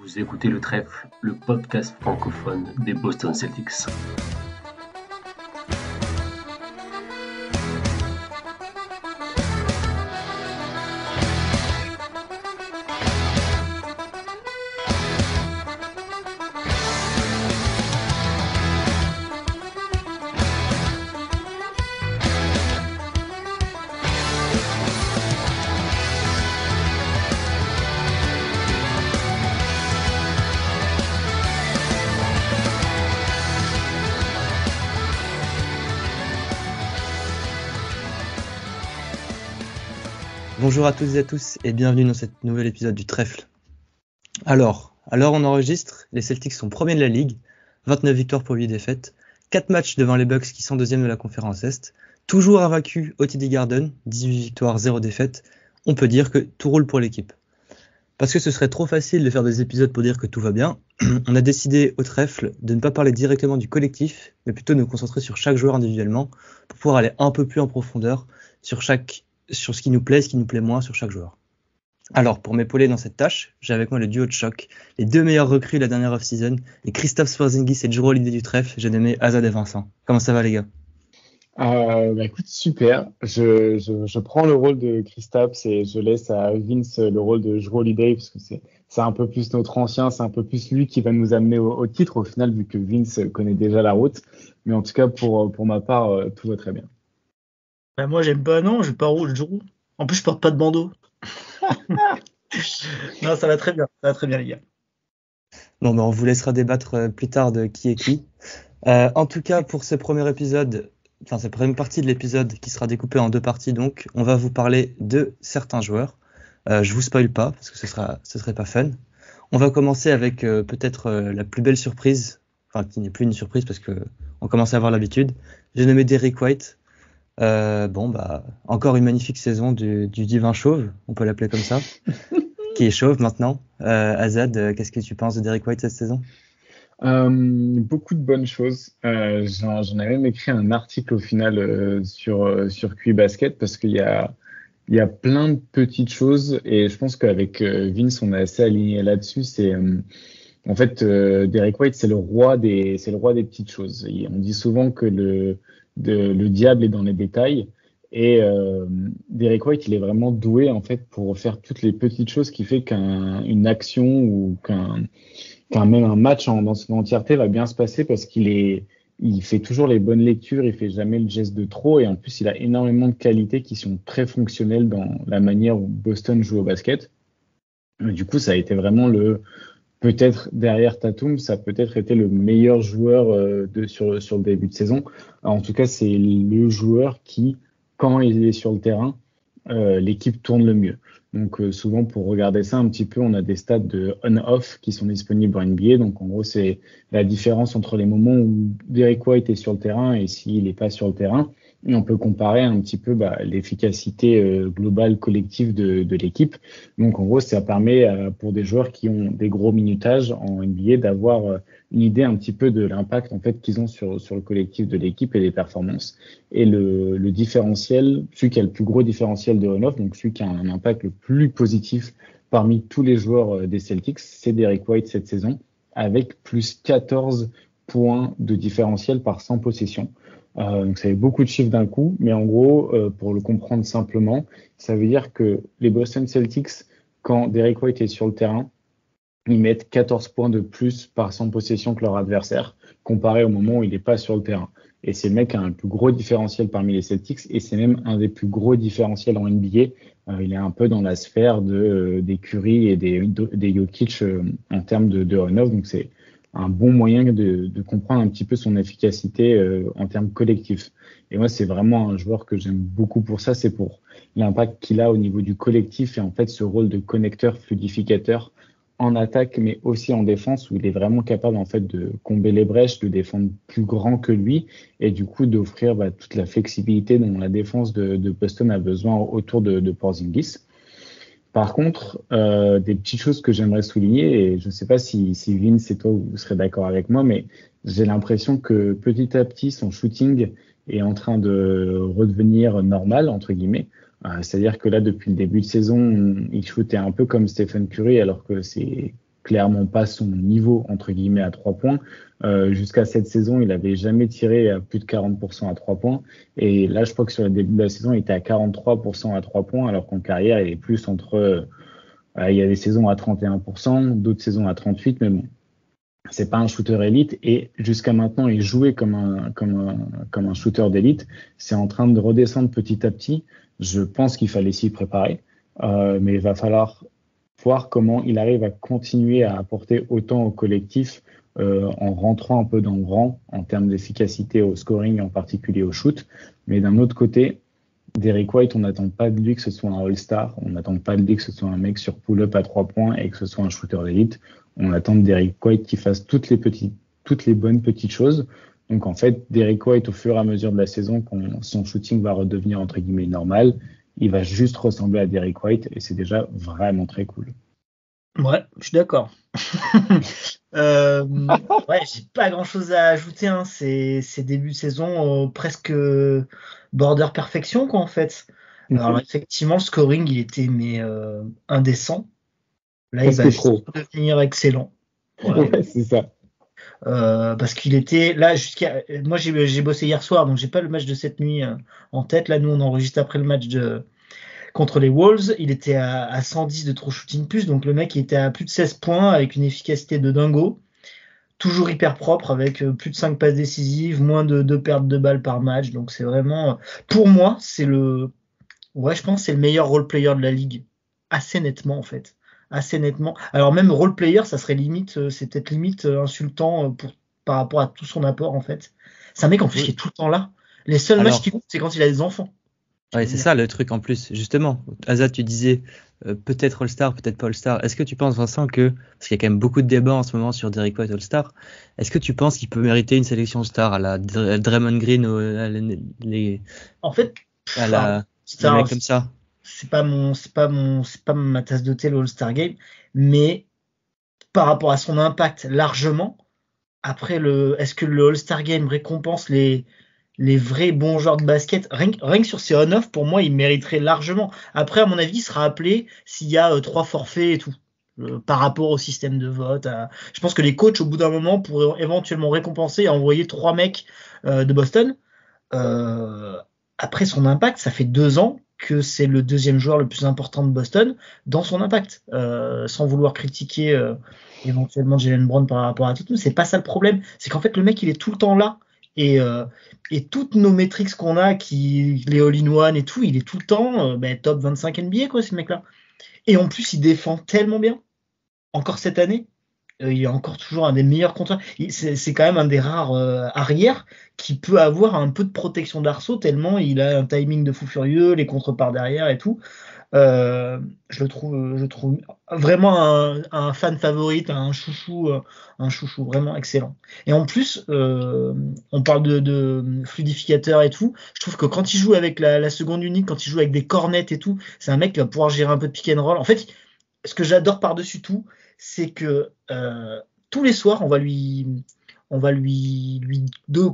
Vous écoutez Le Trèfle, le podcast francophone des Boston Celtics. Bonjour à toutes et à tous et bienvenue dans cet nouvel épisode du Trèfle. Alors on enregistre, les Celtics sont premiers de la ligue, 29 victoires pour 8 défaites, 4 matchs devant les Bucks qui sont deuxièmes de la conférence Est, toujours invaincus au TD Garden, 18 victoires, 0 défaites. On peut dire que tout roule pour l'équipe. Parce que ce serait trop facile de faire des épisodes pour dire que tout va bien, on a décidé au Trèfle de ne pas parler directement du collectif, mais plutôt de nous concentrer sur chaque joueur individuellement pour pouvoir aller un peu plus en profondeur sur ce qui nous plaît, ce qui nous plaît moins sur chaque joueur. Alors, pour m'épauler dans cette tâche, j'ai avec moi le duo de choc, les deux meilleurs recrues de la dernière off-season, les Kristaps Porzingis et Jrue Holiday du trèfle, j'ai nommé Azad et Vincent. Comment ça va les gars ? Écoute, super. Je prends le rôle de Kristaps et je laisse à Vince le rôle de Jrue Holiday parce que c'est un peu plus notre ancien, c'est un peu plus lui qui va nous amener au titre au final vu que Vince connaît déjà la route. Mais en tout cas, pour ma part, tout va très bien. Bah moi j'aime pas, non, je vais pas rouge Jrue. En plus je porte pas de bandeau. Non, ça va très bien les gars. Non, mais on vous laissera débattre plus tard de qui est qui. En tout cas, pour ce premier épisode, cette première partie de l'épisode qui sera découpée en deux parties, donc on va vous parler de certains joueurs. Je vous spoil pas parce que ce serait pas fun. On va commencer avec peut-être la plus belle surprise, qui n'est plus une surprise parce que on commence à avoir l'habitude. J'ai nommé Derrick White. Encore une magnifique saison du divin chauve, on peut l'appeler comme ça, qui est chauve maintenant. Azad, qu'est-ce que tu penses de Derrick White cette saison ? Beaucoup de bonnes choses. J'en avais même écrit un article au final sur QI Basket parce qu'il y a plein de petites choses et je pense qu'avec Vince on est assez aligné là-dessus. En fait Derrick White c'est le roi des petites choses. Et on dit souvent que le diable est dans les détails et Derrick White il est vraiment doué en fait pour faire toutes les petites choses qui fait qu'une action ou qu'un même un match dans son entièreté va bien se passer parce il fait toujours les bonnes lectures, il fait jamais le geste de trop et en plus il a énormément de qualités qui sont très fonctionnelles dans la manière où Boston joue au basket. Du coup ça a été vraiment peut-être derrière Tatum, ça a peut-être été le meilleur joueur sur le début de saison. Alors, en tout cas, c'est le joueur qui, quand il est sur le terrain, l'équipe tourne le mieux. Donc souvent, pour regarder ça un petit peu, on a des stats de on-off qui sont disponibles en NBA. Donc en gros, c'est la différence entre les moments où Derrick White est sur le terrain et s'il n'est pas sur le terrain. Et on peut comparer un petit peu l'efficacité globale collective de l'équipe. Donc en gros, ça permet pour des joueurs qui ont des gros minutages en NBA d'avoir une idée un petit peu de l'impact en fait qu'ils ont sur le collectif de l'équipe et des performances. Et le différentiel, celui qui a le plus gros différentiel de on-off, donc celui qui a un impact le plus positif parmi tous les joueurs des Celtics, c'est Derrick White cette saison, avec plus 14 points de différentiel par 100 possessions. Donc ça fait beaucoup de chiffres d'un coup, mais en gros, pour le comprendre simplement, ça veut dire que les Boston Celtics, quand Derrick White est sur le terrain, ils mettent 14 points de plus par 100 possessions que leur adversaire, comparé au moment où il n'est pas sur le terrain. Et c'est le mec qui a un plus gros différentiel parmi les Celtics, et c'est même un des plus gros différentiels en NBA. Il est un peu dans la sphère des Curry et des Jokic en termes de on-off, donc c'est un bon moyen de comprendre un petit peu son efficacité en termes collectifs. Et moi, c'est vraiment un joueur que j'aime beaucoup pour ça, c'est pour l'impact qu'il a au niveau du collectif et en fait ce rôle de connecteur, fluidificateur en attaque, mais aussi en défense, où il est vraiment capable en fait de combler les brèches, de défendre plus grand que lui et du coup d'offrir toute la flexibilité dont la défense de Boston a besoin autour de Porzingis. Par contre, des petites choses que j'aimerais souligner, et je ne sais pas si Vince et toi vous serez d'accord avec moi, mais j'ai l'impression que petit à petit son shooting est en train de redevenir normal entre guillemets. C'est-à-dire que là, depuis le début de saison, il shootait un peu comme Stephen Curry, alors que c'est clairement pas son niveau, entre guillemets, à 3 points. Jusqu'à cette saison, il avait jamais tiré à plus de 40% à 3 points. Et là, je crois que sur le début de la saison, il était à 43% à 3 points, alors qu'en carrière, il est plus entre... il y a des saisons à 31%, d'autres saisons à 38%, mais bon, c'est pas un shooter élite. Et jusqu'à maintenant, il jouait comme un shooter d'élite. C'est en train de redescendre petit à petit. Je pense qu'il fallait s'y préparer, mais il va falloir voir comment il arrive à continuer à apporter autant au collectif en rentrant un peu dans le rang en termes d'efficacité au scoring, en particulier au shoot. Mais d'un autre côté, Derrick White, on n'attend pas de lui que ce soit un All-Star, on n'attend pas de lui que ce soit un mec sur pull-up à 3 points et que ce soit un shooter d'élite. On attend de Derrick White qu'il fasse toutes les bonnes petites choses. Donc en fait, Derrick White, au fur et à mesure de la saison, quand son shooting va redevenir entre guillemets normal, il va juste ressembler à Derrick White et c'est déjà vraiment très cool. Ouais, je suis d'accord. Ouais, j'ai pas grand chose à ajouter, hein. C'est début de saison presque border perfection, quoi, en fait. Alors effectivement, le scoring, il était indécent. Là, il va juste devenir excellent. Voilà. Ouais, c'est ça. Parce qu'il était là moi j'ai bossé hier soir, donc j'ai pas le match de cette nuit en tête. Là, nous on enregistre après le match contre les Wolves. Il était à 110 de true shooting plus, donc le mec il était à plus de 16 points avec une efficacité de dingo, toujours hyper propre avec plus de 5 passes décisives, moins de 2 pertes de balles par match. Donc c'est vraiment, pour moi, je pense que c'est le meilleur role player de la ligue, assez nettement en fait. Assez nettement. Alors même role player, ça serait limite, c'est peut-être limite insultant par rapport à tout son apport en fait. C'est un mec en plus qui est tout le temps là. Les seuls matchs qu'il compte, c'est quand il a des enfants. Ouais, c'est ça le truc en plus. Justement, Azad, tu disais peut-être All-Star, peut-être pas All-Star. Est-ce que tu penses, Vincent, parce qu'il y a quand même beaucoup de débats en ce moment sur Derrick White All-Star, est-ce que tu penses qu'il peut mériter une sélection Star à la Draymond Green ou en fait, les mecs comme ça? C'est pas ma tasse de thé, le All-Star Game, mais par rapport à son impact largement, après est-ce que le All-Star Game récompense les vrais bons joueurs de basket, rien que sur ses on-off, pour moi, il mériterait largement. Après, à mon avis, il sera appelé s'il y a 3 forfaits et tout, par rapport au système de vote. Je pense que les coachs, au bout d'un moment, pourraient éventuellement récompenser et envoyer 3 mecs de Boston. Après son impact, ça fait 2 ans que c'est le deuxième joueur le plus important de Boston dans son impact. Sans vouloir critiquer éventuellement Jaylen Brown par rapport à tout, c'est pas ça le problème. C'est qu'en fait, le mec, il est tout le temps là. Et toutes nos métriques qu'on a, les all-in-one et tout, il est tout le temps top 25 NBA, quoi, ce mec-là. Et en plus, il défend tellement bien. Encore cette année, il est encore toujours un des meilleurs contrats. C'est quand même un des rares arrières qui peut avoir un peu de protection d'arceau, tellement il a un timing de fou furieux, les contres par derrière et tout. Je le trouve vraiment un fan favorite, un chouchou vraiment excellent. Et en plus, on parle de fluidificateur et tout. Je trouve que quand il joue avec la seconde unique, quand il joue avec des cornets et tout, c'est un mec qui va pouvoir gérer un peu de pick and roll. En fait, ce que j'adore par-dessus tout, c'est que tous les soirs, on va lui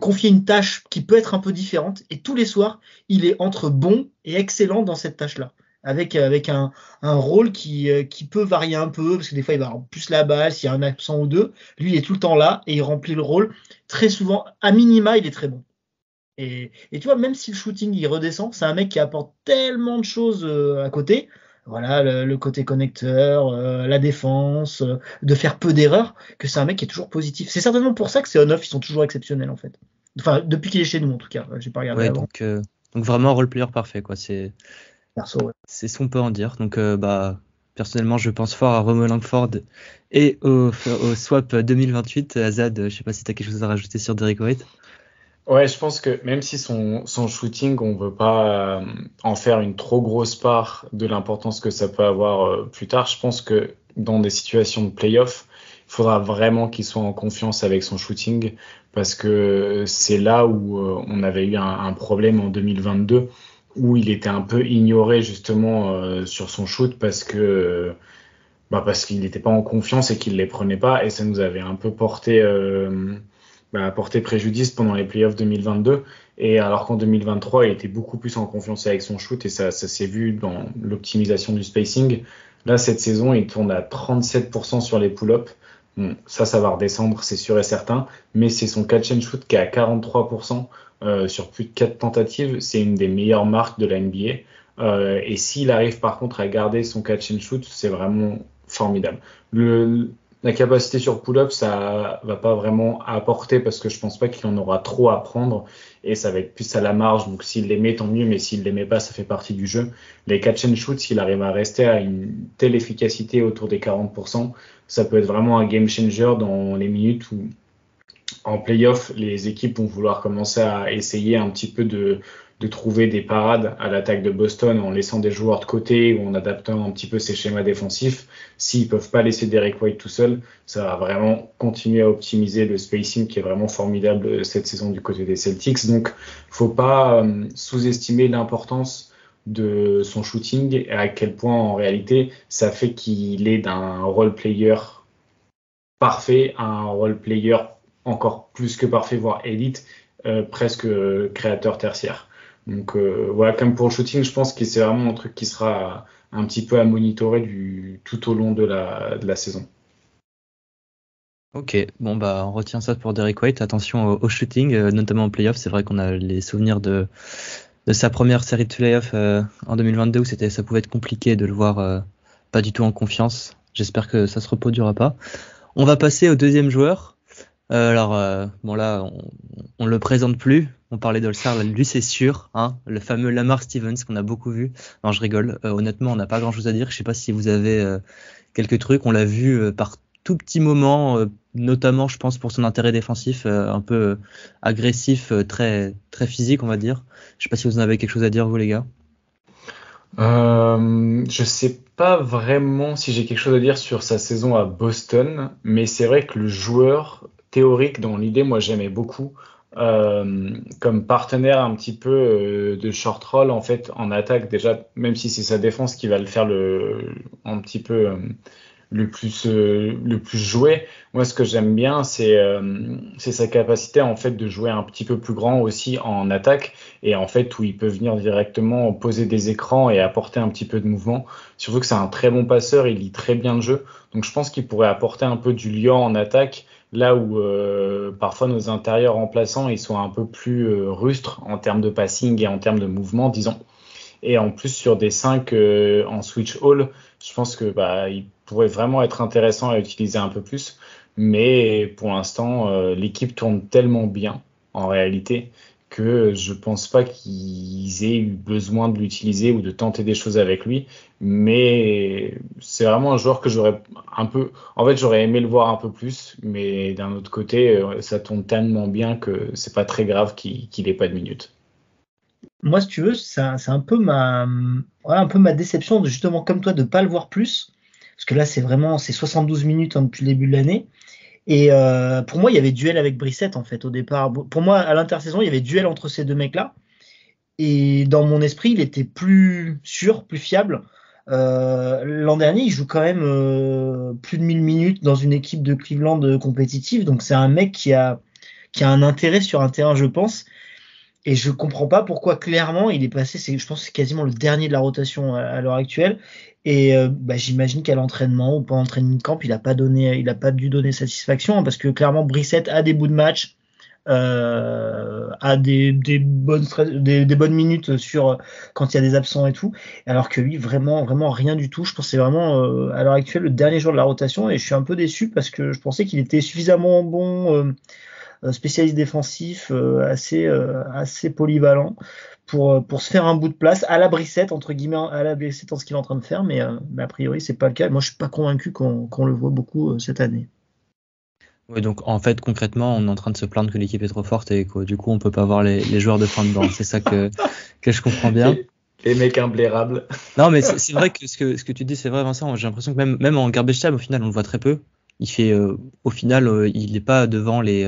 confier une tâche qui peut être un peu différente, et tous les soirs, il est entre bon et excellent dans cette tâche-là, avec un rôle qui peut varier un peu, parce que des fois, il va avoir plus la balle, s'il y a un absent ou deux. Lui, il est tout le temps là, et il remplit le rôle. Très souvent, à minima, il est très bon. Et tu vois, même si le shooting, il redescend, c'est un mec qui apporte tellement de choses à côté. Voilà, le côté connecteur, la défense, de faire peu d'erreurs, que c'est un mec qui est toujours positif. C'est certainement pour ça que ces on-off, ils sont toujours exceptionnels, en fait. Enfin, depuis qu'il est chez nous, en tout cas. J'ai pas regardé avant. Donc vraiment role player parfait, quoi. C'est ce qu'on peut en dire. Donc personnellement, je pense fort à Romeo Langford et au swap 2028. Azad, je sais pas si tu as quelque chose à rajouter sur Derrick White. Ouais, je pense que même si son shooting, on veut pas en faire une trop grosse part de l'importance que ça peut avoir plus tard, je pense que dans des situations de play-off, il faudra vraiment qu'il soit en confiance avec son shooting, parce que c'est là où on avait eu un problème en 2022, où il était un peu ignoré justement sur son shoot parce qu'il n'était pas en confiance et qu'il les prenait pas, et ça nous avait un peu porté préjudice pendant les playoffs 2022, et alors qu'en 2023 il était beaucoup plus en confiance avec son shoot, et ça s'est vu dans l'optimisation du spacing. Là, cette saison, il tourne à 37% sur les pull-ups. Bon, ça va redescendre, c'est sûr et certain. Mais c'est son catch and shoot qui est à 43% sur plus de 4 tentatives. C'est une des meilleures marques de la NBA. Et s'il arrive par contre à garder son catch and shoot, c'est vraiment formidable. La capacité sur pull-up, ça va pas vraiment apporter parce que je pense pas qu'il en aura trop à prendre et ça va être plus à la marge. Donc s'il les met, tant mieux, mais s'il les met pas, ça fait partie du jeu. Les catch and shoot, s'il arrive à rester à une telle efficacité autour des 40%, ça peut être vraiment un game changer dans les minutes où en playoff, les équipes vont vouloir commencer à essayer un petit peu de trouver des parades à l'attaque de Boston en laissant des joueurs de côté ou en adaptant un petit peu ses schémas défensifs. S'ils peuvent pas laisser Derek White tout seul, ça va vraiment continuer à optimiser le spacing qui est vraiment formidable cette saison du côté des Celtics. Donc, faut pas sous-estimer l'importance de son shooting et à quel point en réalité ça fait qu'il est d'un role player parfait à un role player encore plus que parfait, voire élite, presque créateur tertiaire. Donc voilà, comme pour le shooting, je pense que c'est vraiment un truc qui sera un petit peu à monitorer tout au long de la saison. Ok, bon bah on retient ça pour Derek White. Attention au shooting, notamment en playoff. C'est vrai qu'on a les souvenirs de sa première série de playoff en 2022 où ça pouvait être compliqué de le voir pas du tout en confiance. J'espère que ça se reproduira pas. On va passer au deuxième joueur. Bon là, on le présente plus. On parlait d'All-Star, lui c'est sûr, hein, le fameux Lamar Stevens qu'on a beaucoup vu. Non, je rigole. Honnêtement, on n'a pas grand-chose à dire. Je sais pas si vous avez quelques trucs. On l'a vu par tout petit moment, notamment, je pense, pour son intérêt défensif, un peu agressif, très très physique, on va dire. Je sais pas si vous en avez quelque chose à dire, vous les gars. Je sais pas vraiment si j'ai quelque chose à dire sur sa saison à Boston, mais c'est vrai que le joueur théorique, dans l'idée, moi j'aimais beaucoup, comme partenaire un petit peu de short roll en fait en attaque déjà, même si c'est sa défense qui va le faire un petit peu le plus joué. Moi, ce que j'aime bien, c'est sa capacité en fait de jouer un petit peu plus grand aussi en attaque et en fait où il peut venir directement poser des écrans et apporter un petit peu de mouvement. Surtout que c'est un très bon passeur, il lit très bien le jeu. Donc je pense qu'il pourrait apporter un peu du liant en attaque là où parfois nos intérieurs remplaçants ils sont un peu plus rustres en termes de passing et en termes de mouvement, disons. Et en plus, sur des 5 en switch all, je pense que il pourrait vraiment être intéressant à utiliser un peu plus. Mais pour l'instant, l'équipe tourne tellement bien, en réalité, que je pense pas qu'ils aient eu besoin de l'utiliser ou de tenter des choses avec lui. Mais c'est vraiment un joueur que j'aurais aimé le voir un peu plus. Mais d'un autre côté, ça tourne tellement bien que c'est pas très grave qu'il ait pas de minutes. Moi, si tu veux, c'est un peu ma déception de justement comme toi de pas le voir plus, parce que là c'est 72 minutes depuis le début de l'année. Et pour moi, il y avait duel avec Brissett en fait au départ. Pour moi, à l'intersaison, il y avait duel entre ces deux mecs-là. Et dans mon esprit, il était plus sûr, plus fiable. L'an dernier, il joue quand même plus de 1000 minutes dans une équipe de Cleveland compétitive. Donc c'est un mec qui a un intérêt sur un terrain, je pense. Et je comprends pas pourquoi clairement il est passé, je pense que c'est quasiment le dernier de la rotation à l'heure actuelle. Et j'imagine qu'à l'entraînement ou pendant le training camp, il a pas dû donner satisfaction, hein, parce que clairement Brissett a des bouts de match, a des bonnes minutes sur quand il y a des absents et tout, alors que lui vraiment rien du tout. Je pense que c'est vraiment à l'heure actuelle le dernier joueur de la rotation et je suis un peu déçu parce que je pensais qu'il était suffisamment bon. Spécialiste défensif, assez polyvalent pour se faire un bout de place à la Brissett entre guillemets, à la Brissett en ce qu'il est en train de faire, mais a priori c'est pas le cas. Moi je suis pas convaincu qu'on le voit beaucoup cette année. Oui, donc en fait concrètement on est en train de se plaindre que l'équipe est trop forte et que du coup on peut pas voir les joueurs de fin de banc. C'est ça que je comprends bien. Les mecs imblairables. Non mais c'est vrai que ce que tu dis c'est vrai Vincent. J'ai l'impression que même en garbage time au final on le voit très peu. il fait au final il n'est pas devant les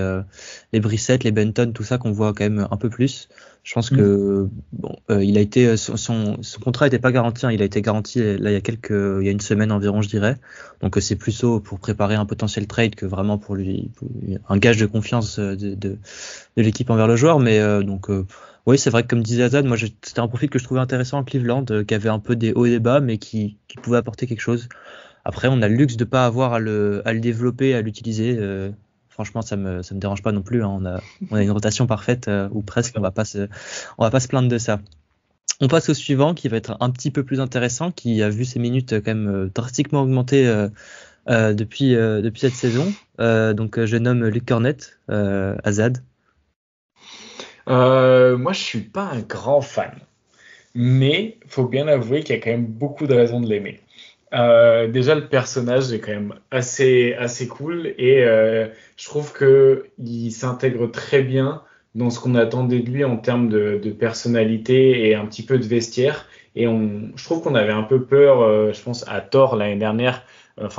Brissett, les Benton, tout ça qu'on voit quand même un peu plus. Je pense que il a été son contrat n'était pas garanti, hein, il a été garanti là il y a une semaine environ, je dirais. Donc c'est plutôt pour préparer un potentiel trade que vraiment pour un gage de confiance de l'équipe envers le joueur. Mais oui, c'est vrai que comme disait Azad, moi c'était un profil que je trouvais intéressant en Cleveland, qui avait un peu des hauts et des bas, mais qui pouvait apporter quelque chose. Après, on a le luxe de pas avoir à le développer, à l'utiliser. Franchement, ça me dérange pas non plus, hein. On a une rotation parfaite, ou presque. On va pas se plaindre de ça. On passe au suivant, qui va être un petit peu plus intéressant, qui a vu ses minutes quand même drastiquement augmenter depuis cette saison. Donc, je nomme Luke Kornet, Azad. Moi, je suis pas un grand fan, mais faut bien avouer qu'il y a quand même beaucoup de raisons de l'aimer. Déjà, le personnage est quand même assez cool et je trouve que il s'intègre très bien dans ce qu'on attendait de lui en termes de personnalité et un petit peu de vestiaire. Et je trouve qu'on avait un peu peur, je pense à tort l'année dernière,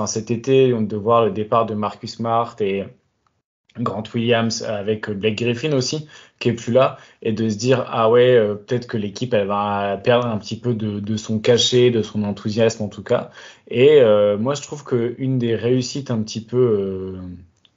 cet été, de voir le départ de Marcus Smart et Grant Williams avec Blake Griffin aussi, qui est plus là, et de se dire ah ouais, peut-être que l'équipe elle va perdre un petit peu de son cachet, de son enthousiasme en tout cas. Et moi je trouve que une des réussites un petit peu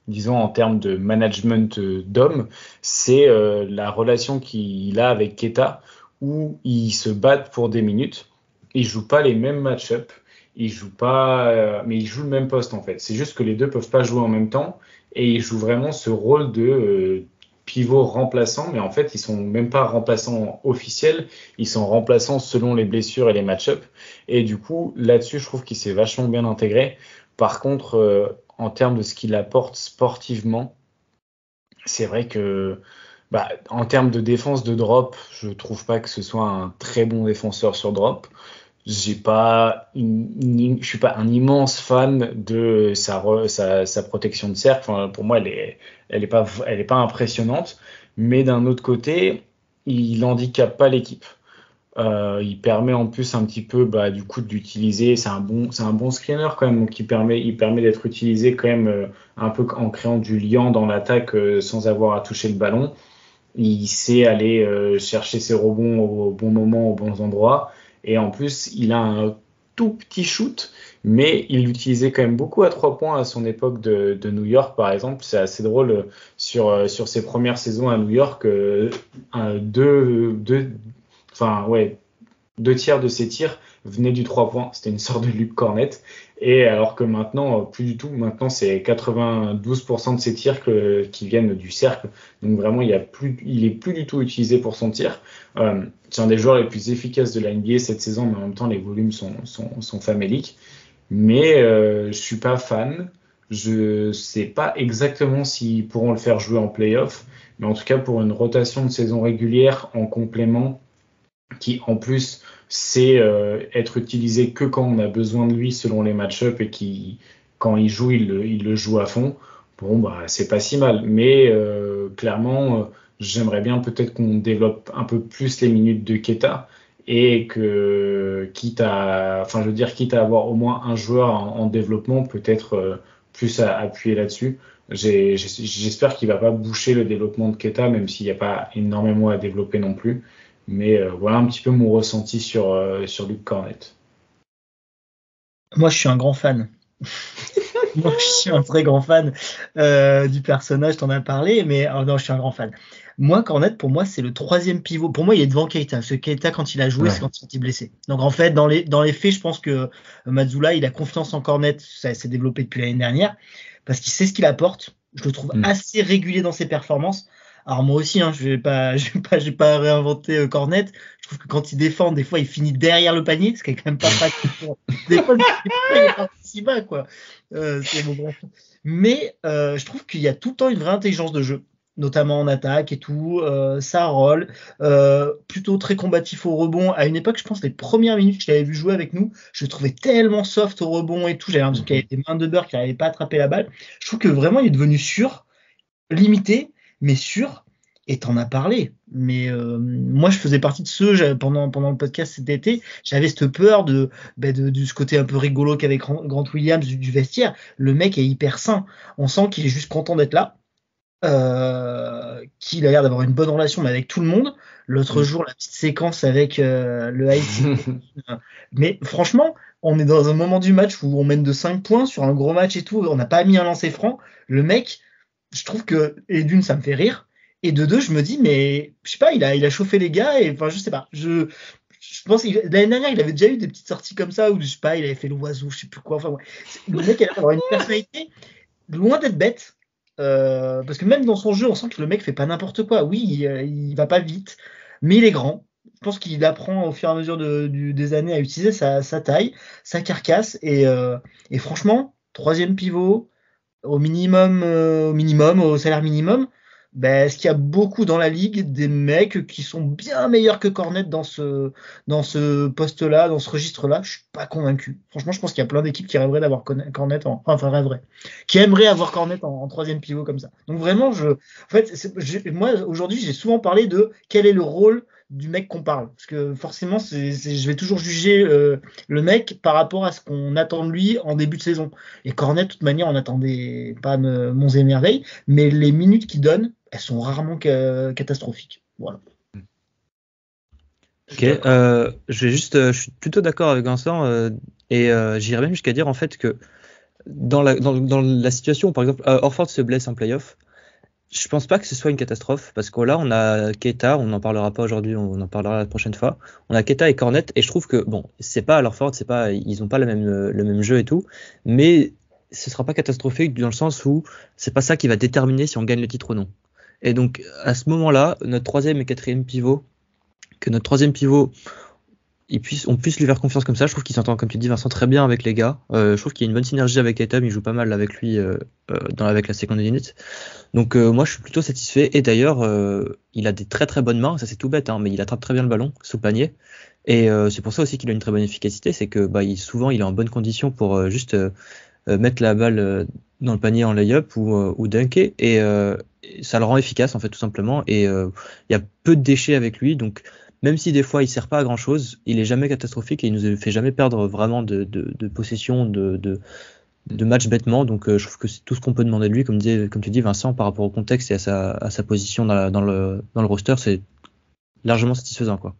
disons en termes de management d'hommes, c'est la relation qu'il a avec Keita, où ils se battent pour des minutes, ils jouent pas les mêmes match-up, ils jouent pas, mais ils jouent le même poste en fait. C'est juste que les deux peuvent pas jouer en même temps. Et ils jouent vraiment ce rôle de pivot remplaçant, mais en fait, ils sont même pas remplaçants officiels, ils sont remplaçants selon les blessures et les match-ups. Et du coup, là-dessus, je trouve qu'il s'est vachement bien intégré. Par contre, en termes de ce qu'il apporte sportivement, c'est vrai que en termes de défense de drop, je trouve pas que ce soit un très bon défenseur sur drop. Je suis pas un immense fan de sa protection de cercle. Enfin, pour moi, elle est pas impressionnante. Mais d'un autre côté, il handicape pas l'équipe. Il permet en plus un petit peu, du coup, d'utiliser. C'est un bon screener quand même. Donc, il permet d'être utilisé quand même un peu en créant du lien dans l'attaque sans avoir à toucher le ballon. Il sait aller chercher ses rebonds au bon moment, aux bons endroits. Et en plus, il a un tout petit shoot, mais il l'utilisait quand même beaucoup à 3 points à son époque de New York, par exemple. C'est assez drôle sur ses premières saisons à New York, 2 tiers de ses tirs venaient du 3 points. C'était une sorte de Luke Kornet. Et alors que maintenant, plus du tout. Maintenant, c'est 92% de ses tirs qui viennent du cercle. Donc vraiment, il est plus du tout utilisé pour son tir. C'est un des joueurs les plus efficaces de la NBA cette saison, mais en même temps, les volumes sont faméliques. Mais je suis pas fan. Je sais pas exactement s'ils pourront le faire jouer en play-off. Mais en tout cas, pour une rotation de saison régulière en complément, qui en plus c'est être utilisé que quand on a besoin de lui selon les match-up et qui quand il joue il le joue à fond. Bon c'est pas si mal, mais clairement j'aimerais bien peut-être qu'on développe un peu plus les minutes de Keita et que quitte à avoir au moins un joueur en développement, peut-être plus à appuyer là-dessus. J'espère qu'il va pas boucher le développement de Keita, même s'il n'y a pas énormément à développer non plus. Mais voilà un petit peu mon ressenti sur Luke Kornet. Moi, je suis un grand fan. Moi, je suis un très grand fan du personnage, t'en as parlé, mais non, je suis un grand fan. Moi, Kornet, pour moi, c'est le 3e pivot. Pour moi, il est devant Keita. Parce que Keita, quand il a joué, c'est quand il était blessé. Donc, en fait, dans les faits, je pense que Mazzulla, il a confiance en Kornet. Ça s'est développé depuis l'année dernière. Parce qu'il sait ce qu'il apporte. Je le trouve assez régulier dans ses performances. Alors moi aussi, je vais pas réinventer Kornet. Je trouve que quand il défend, des fois, il finit derrière le panier, ce qui est quand même pas pratique. Des fois, il est parti si bas, quoi. C'est bon, bref. Mais je trouve qu'il y a tout le temps une vraie intelligence de jeu, notamment en attaque et tout. Ça roule. Plutôt très combatif au rebond. À une époque, je pense les premières minutes que je l'avais vu jouer avec nous, je le trouvais tellement soft au rebond et tout. J'avais l'impression qu'il avait des mains de beurre, qu'il n'arrivait pas à attraper la balle. Je trouve que vraiment, il est devenu sûr, limité, mais sûr. Et t'en as parlé, mais moi je faisais partie de ceux pendant le podcast cet été, j'avais cette peur de ce côté un peu rigolo qu'avec Grant Williams du vestiaire. Le mec est hyper sain, on sent qu'il est juste content d'être là, qu'il a l'air d'avoir une bonne relation mais avec tout le monde. L'autre jour, la petite séquence avec le Haïti. Mais franchement, on est dans un moment du match où on mène de 5 points sur un gros match et tout, on n'a pas mis un lancer franc. Le mec, je trouve que, et d'une, ça me fait rire. Et de deux, je me dis, mais je sais pas, il a chauffé les gars, et enfin, je sais pas. Je pense l'année dernière, il avait déjà eu des petites sorties comme ça, où je sais pas, il avait fait l'oiseau, je sais plus quoi. Enfin, ouais. Le mec a l'air d'avoir une personnalité loin d'être bête. Parce que même dans son jeu, on sent que le mec fait pas n'importe quoi. Oui, il va pas vite, mais il est grand. Je pense qu'il apprend au fur et à mesure des années à utiliser sa taille, sa carcasse, et franchement, troisième pivot, au minimum, au salaire minimum, ben, est-ce qu'il y a beaucoup dans la ligue des mecs qui sont bien meilleurs que Cornet dans ce poste-là, dans ce registre-là? Je suis pas convaincu. Franchement, je pense qu'il y a plein d'équipes qui rêveraient d'avoir Cornet qui aimeraient avoir Cornet en troisième pivot comme ça. Donc vraiment, en fait, moi aujourd'hui, j'ai souvent parlé de quel est le rôle du mec qu'on parle, parce que forcément, je vais toujours juger le mec par rapport à ce qu'on attend de lui en début de saison. Et Cornet, de toute manière, on n'attendait pas monts et merveilles, mais les minutes qu'il donne, elles sont rarement catastrophiques. Voilà. Ok, je suis plutôt d'accord avec Vincent, et j'irais même jusqu'à dire en fait que dans la situation où par exemple Horford se blesse en playoff, je pense pas que ce soit une catastrophe, parce que là on a Keita, on n'en parlera pas aujourd'hui, on en parlera la prochaine fois. On a Keita et Cornet, et je trouve que bon, c'est pas Horford, ils ont pas le même jeu et tout, mais ce sera pas catastrophique dans le sens où c'est pas ça qui va déterminer si on gagne le titre ou non. Et donc à ce moment-là, notre troisième et quatrième pivot, on puisse lui faire confiance comme ça. Je trouve qu'il s'entend, comme tu dis Vincent, très bien avec les gars. Je trouve qu'il y a une bonne synergie avec Etam, il joue pas mal avec lui avec la seconde unit. Donc moi je suis plutôt satisfait, et d'ailleurs il a des très très bonnes mains, ça c'est tout bête hein, mais il attrape très bien le ballon sous le panier, et c'est pour ça aussi qu'il a une très bonne efficacité, c'est que souvent il est en bonne condition pour juste mettre la balle dans le panier en lay-up ou dunker, et ça le rend efficace en fait tout simplement, et il y a peu de déchets avec lui, donc même si des fois il sert pas à grand chose, il est jamais catastrophique et il nous fait jamais perdre vraiment de possession, de match bêtement. Donc je trouve que c'est tout ce qu'on peut demander de lui, comme tu dis Vincent, par rapport au contexte et à sa position dans le roster, c'est largement satisfaisant quoi.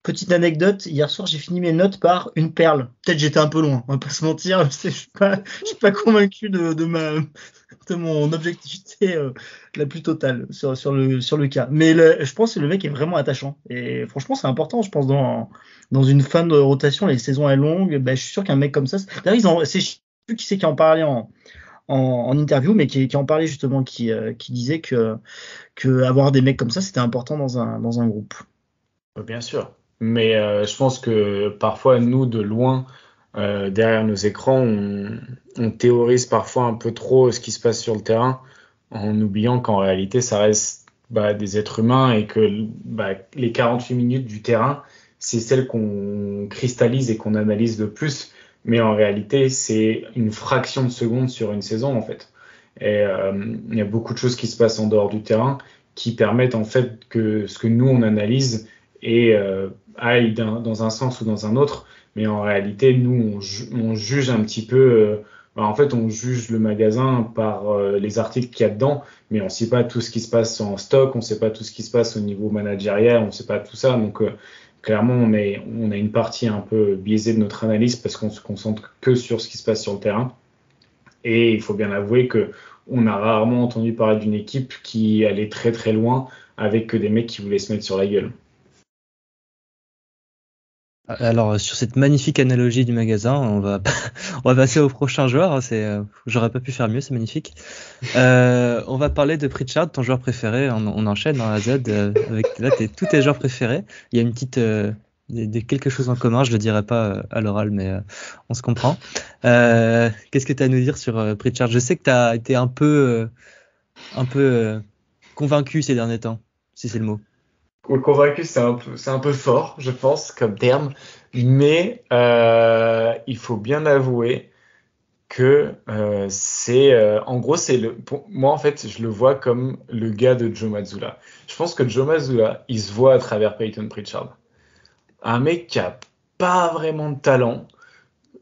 Petite anecdote, hier soir j'ai fini mes notes par une perle. Peut-être j'étais un peu loin, on va pas se mentir, je suis pas convaincu de mon objectivité la plus totale sur le cas. Mais je pense que le mec est vraiment attachant. Et franchement, c'est important, je pense, dans une fin de rotation, les saisons sont longues, je suis sûr qu'un mec comme ça. D'ailleurs, je sais plus qui c'est qui en parlait en interview, mais qui en parlait justement, qui disait que avoir des mecs comme ça, c'était important dans un groupe. Bien sûr. Mais je pense que parfois, nous, de loin, derrière nos écrans, on théorise parfois un peu trop ce qui se passe sur le terrain, en oubliant qu'en réalité, ça reste des êtres humains, et que les 48 minutes du terrain, c'est celles qu'on cristallise et qu'on analyse le plus. Mais en réalité, c'est une fraction de seconde sur une saison, en fait. Et il y a beaucoup de choses qui se passent en dehors du terrain qui permettent, en fait, que ce que nous, on analyse aille dans un sens ou dans un autre. Mais en réalité, nous, on juge un petit peu... en fait, on juge le magasin par les articles qu'il y a dedans, mais on ne sait pas tout ce qui se passe en stock, on ne sait pas tout ce qui se passe au niveau managériel, on ne sait pas tout ça. Donc, clairement, on a une partie un peu biaisée de notre analyse parce qu'on se concentre que sur ce qui se passe sur le terrain. Et il faut bien avouer qu'on a rarement entendu parler d'une équipe qui allait très très loin avec que des mecs qui voulaient se mettre sur la gueule. Alors sur cette magnifique analogie du magasin, on va passer au prochain joueur. J'aurais pas pu faire mieux, c'est magnifique. On va parler de Pritchard, ton joueur préféré. On enchaîne dans la Z avec là tous tes joueurs préférés. Il y a une petite quelque chose en commun, je le dirai pas à l'oral, mais on se comprend. Qu'est-ce que tu as à nous dire sur Pritchard? Je sais que tu as été un peu convaincu ces derniers temps, si c'est le mot. Convaincu, c'est un peu fort, je pense, comme terme, mais il faut bien avouer que en gros, moi, en fait, je le vois comme le gars de Joe Mazzulla. Je pense que Joe Mazzulla, il se voit à travers Peyton Pritchard. Un mec qui a pas vraiment de talent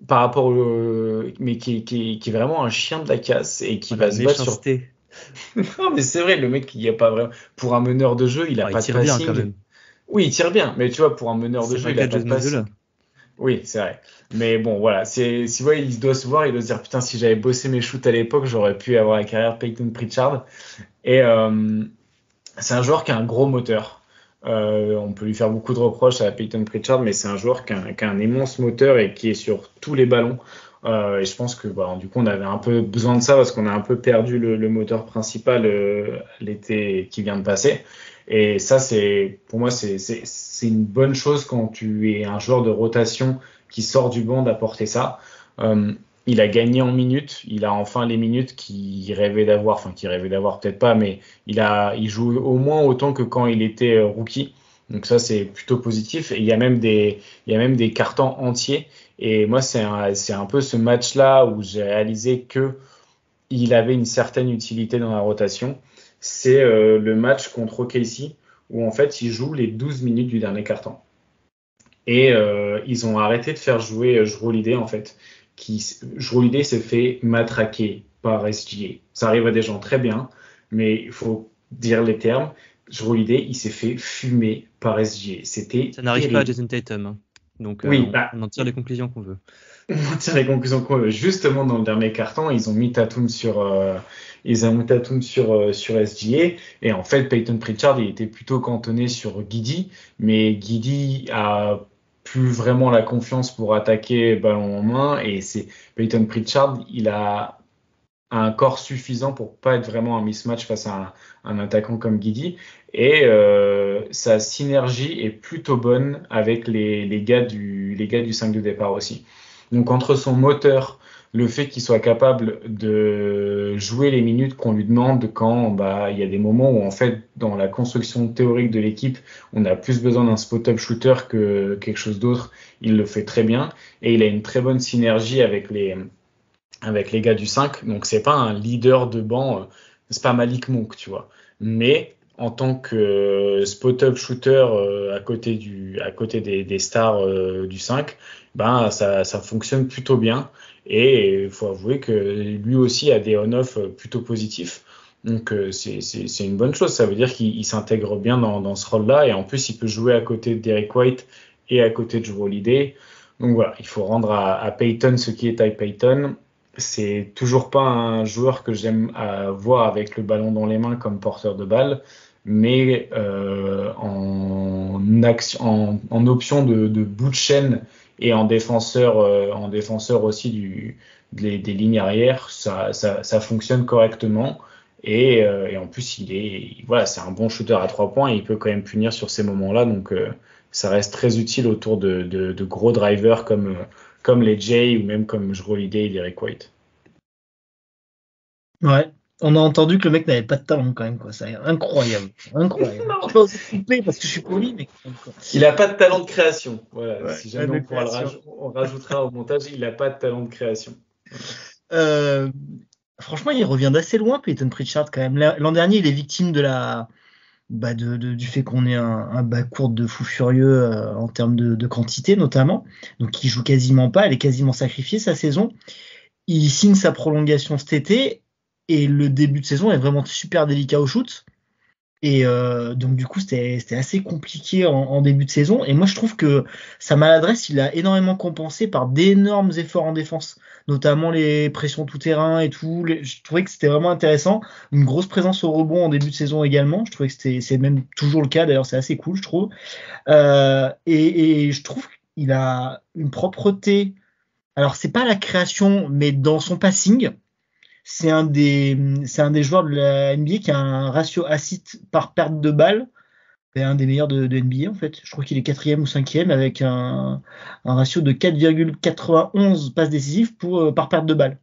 par rapport mais qui est vraiment un chien de la casse et qui va se battre sur. Non, mais c'est vrai, le mec, il y a pas vraiment. Pour un meneur de jeu, il a pas de passing. Il tire bien quand même. Oui, il tire bien, mais tu vois, pour un meneur de jeu, il a pas de passing. Oui, c'est vrai. Mais bon, voilà, il doit se voir, il doit se dire, putain, si j'avais bossé mes shoots à l'époque, j'aurais pu avoir la carrière Peyton Pritchard. Et c'est un joueur qui a un gros moteur. On peut lui faire beaucoup de reproches à Peyton Pritchard, mais c'est un joueur qui a un immense moteur et qui est sur tous les ballons. Et je pense que du coup, on avait un peu besoin de ça parce qu'on a un peu perdu le moteur principal l'été qui vient de passer. Et ça, pour moi, c'est une bonne chose quand tu es un joueur de rotation qui sort du banc d'apporter ça. Il a gagné en minutes, il a enfin les minutes qu'il rêvait d'avoir, peut-être pas, mais il joue au moins autant que quand il était rookie. Donc ça, c'est plutôt positif. Et il y a même des cartons entiers. Et moi, c'est un peu ce match-là où j'ai réalisé que il avait une certaine utilité dans la rotation. C'est le match contre OKC où en fait il joue les 12 minutes du dernier quart-temps. Et ils ont arrêté de faire jouer Jrue Holiday en fait. Jrue Holiday s'est fait matraquer par SGA. Ça arrive à des gens très bien, mais il faut dire les termes. Jrue Holiday, il s'est fait fumer par SGA. Ça n'arrive pas à Jason Tatum. Hein. Donc oui, on en tire les conclusions qu'on veut. On tire les conclusions qu'on veut. Justement, dans le dernier quart-temps, ils ont mis Tatum sur SGA. Et en fait, Peyton Pritchard, il était plutôt cantonné sur Giddey. Mais Giddey a plus vraiment la confiance pour attaquer ballon en main. Et Peyton Pritchard, il a un corps suffisant pour pas être vraiment un mismatch face à un attaquant comme Giddey. Et sa synergie est plutôt bonne avec les gars du 5 de départ aussi. Donc entre son moteur, le fait qu'il soit capable de jouer les minutes qu'on lui demande quand il y a des moments où en fait dans la construction théorique de l'équipe, on a plus besoin d'un spot-up shooter que quelque chose d'autre, il le fait très bien et il a une très bonne synergie avec les gars du 5. Donc c'est pas un leader de banc, c'est pas Malik Monk, tu vois. Mais en tant que spot-up shooter à côté des stars du 5, ça fonctionne plutôt bien. Et il faut avouer que lui aussi a des on-off plutôt positifs. Donc c'est une bonne chose. Ça veut dire qu'il s'intègre bien dans ce rôle-là. Et en plus, il peut jouer à côté de Derek White et à côté de Jrue Holiday. Donc voilà, il faut rendre à Peyton ce qui est Ty Peyton. C'est toujours pas un joueur que j'aime voir avec le ballon dans les mains comme porteur de balle, mais en option de bout de chaîne et en défenseur aussi des lignes arrière, ça fonctionne correctement. Et en plus, c'est un bon shooter à 3 points et il peut quand même punir sur ces moments-là. Donc, ça reste très utile autour de gros drivers comme les Jay ou même comme Jrue Holiday et Derek White. Ouais, on a entendu que le mec n'avait pas de talent quand même, quoi. C'est incroyable. Je peux aussi couper parce que je suis poli, mais il n'a pas de talent de création. Voilà, ouais, si jamais on rajoutera au montage, il n'a pas de talent de création. Franchement, il revient d'assez loin, Peyton Pritchard, quand même. L'an dernier, il est victime du fait qu'on ait un backcourt de fou furieux en termes de quantité, notamment. Donc, il joue quasiment pas. Elle est quasiment sacrifiée, sa saison. Il signe sa prolongation cet été. Et le début de saison est vraiment super délicat au shoot. Et donc du coup c'était assez compliqué en début de saison. Et moi je trouve que sa maladresse il a énormément compensé par d'énormes efforts en défense, notamment les pressions tout terrain et tout. Je trouvais que c'était vraiment intéressant. Une grosse présence au rebond en début de saison également. Je trouvais que c'est même toujours le cas. D'ailleurs c'est assez cool je trouve. Et je trouve qu'il a une propreté. Alors c'est pas la création mais dans son passing. C'est un des joueurs de la NBA qui a un ratio assist par perte de balle. C'est un des meilleurs de NBA en fait. Je crois qu'il est 4e ou 5e avec un ratio de 4,91 passes décisives par perte de balle.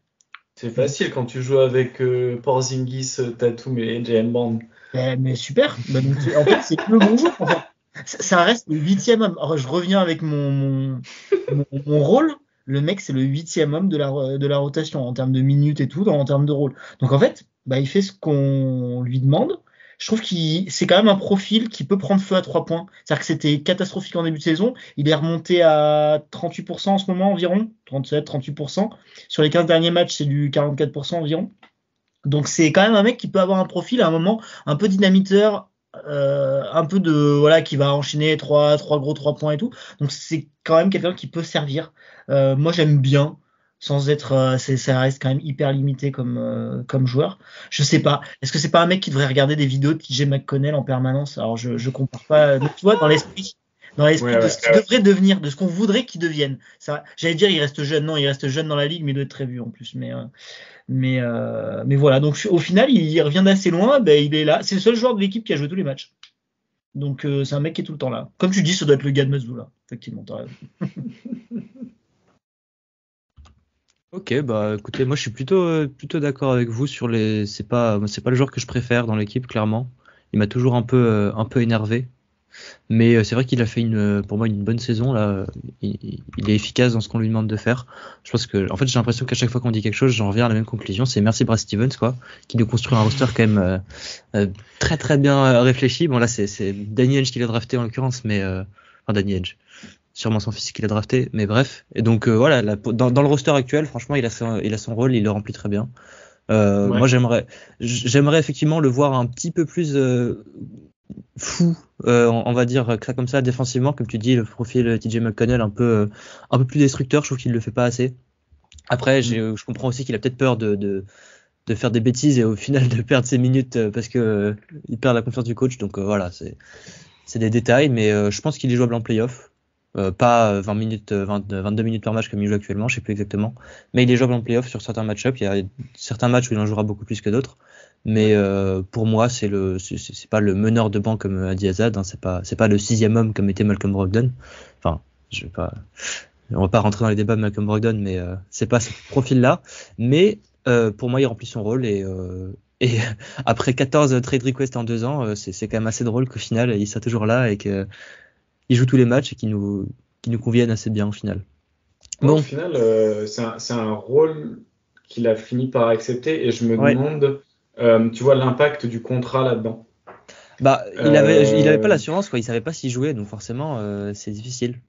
C'est facile quand tu joues avec Porzingis, Tatum et Jaylen Brown. Mais super. Donc, en fait, c'est que le bon joueur. En fait. Ça reste le 8e. Alors, je reviens avec mon rôle. le mec, c'est le 8e homme de la rotation en termes de minutes et tout, en termes de rôle. Donc en fait, bah, il fait ce qu'on lui demande. Je trouve c'est quand même un profil qui peut prendre feu à 3 points. C'est-à-dire que c'était catastrophique en début de saison. Il est remonté à 38% en ce moment environ, 37-38%. Sur les 15 derniers matchs, c'est du 44% environ. Donc c'est quand même un mec qui peut avoir un profil à un moment un peu dynamiteur, un peu qui va enchaîner 3 gros 3 points et tout. Donc c'est quand même quelqu'un qui peut servir. Moi j'aime bien, sans être, ça reste quand même hyper limité comme joueur. Je sais pas, est-ce que c'est pas un mec qui devrait regarder des vidéos de TJ McConnell en permanence? Alors je compare pas, mais tu vois, dans l'esprit de ce qu'il devrait devenir, de ce qu'on voudrait qu'il devienne. Ça, j'allais dire il reste jeune, non, il reste jeune dans la ligue, mais il doit être très vieux en plus. Mais voilà, donc au final, il revient d'assez loin, ben, il est là. C'est le seul joueur de l'équipe qui a joué tous les matchs. Donc c'est un mec qui est tout le temps là. Comme tu dis, ça doit être le gars de Mazzoula. Effectivement, t'as raison. Ok, bah écoutez, moi je suis plutôt d'accord avec vous sur c'est pas le joueur que je préfère dans l'équipe, clairement. Il m'a toujours un peu énervé. Mais c'est vrai qu'il a fait pour moi une bonne saison là. Il est efficace dans ce qu'on lui demande de faire. Je pense que, en fait, j'ai l'impression qu'à chaque fois qu'on dit quelque chose, j'en reviens à la même conclusion. C'est merci Brad Stevens, quoi, qui nous construit un roster quand même très très bien réfléchi. Bon là, c'est Danny Ainge qui l'a drafté en l'occurrence, mais enfin Danny Ainge, sûrement son fils qui l'a drafté. Mais bref. Et donc voilà, là, dans le roster actuel, franchement, il a son rôle, il le remplit très bien. Ouais. Moi, j'aimerais effectivement le voir un petit peu plus fou, on va dire ça comme ça, défensivement, comme tu dis, le profil TJ McConnell un peu plus destructeur. Je trouve qu'il le fait pas assez. Après, je comprends aussi qu'il a peut-être peur de faire des bêtises et au final de perdre ses minutes parce que il perd la confiance du coach. Donc voilà, c'est des détails, mais je pense qu'il est jouable en playoff. Pas 20 minutes, 22 minutes par match comme il joue actuellement, je sais plus exactement. Mais il est jouable en playoff sur certains match-up. Il y a certains matchs où il en jouera beaucoup plus que d'autres. Mais pour moi, c'est pas le meneur de banc comme a dit Azad. Hein, c'est pas le 6e homme comme était Malcolm Brogdon. Enfin, on va pas rentrer dans les débats de Malcolm Brogdon, mais c'est pas ce profil-là. Mais pour moi, il remplit son rôle et après 14 trade requests en 2 ans, c'est quand même assez drôle qu'au final, il soit toujours là et que il joue tous les matchs et qui nous conviennent assez bien au final. Bon. Au final, c'est un rôle qu'il a fini par accepter et je me demande, tu vois, l'impact du contrat là-dedans. Bah, il avait pas l'assurance, quoi. Il savait pas s'il jouait, donc forcément, c'est difficile.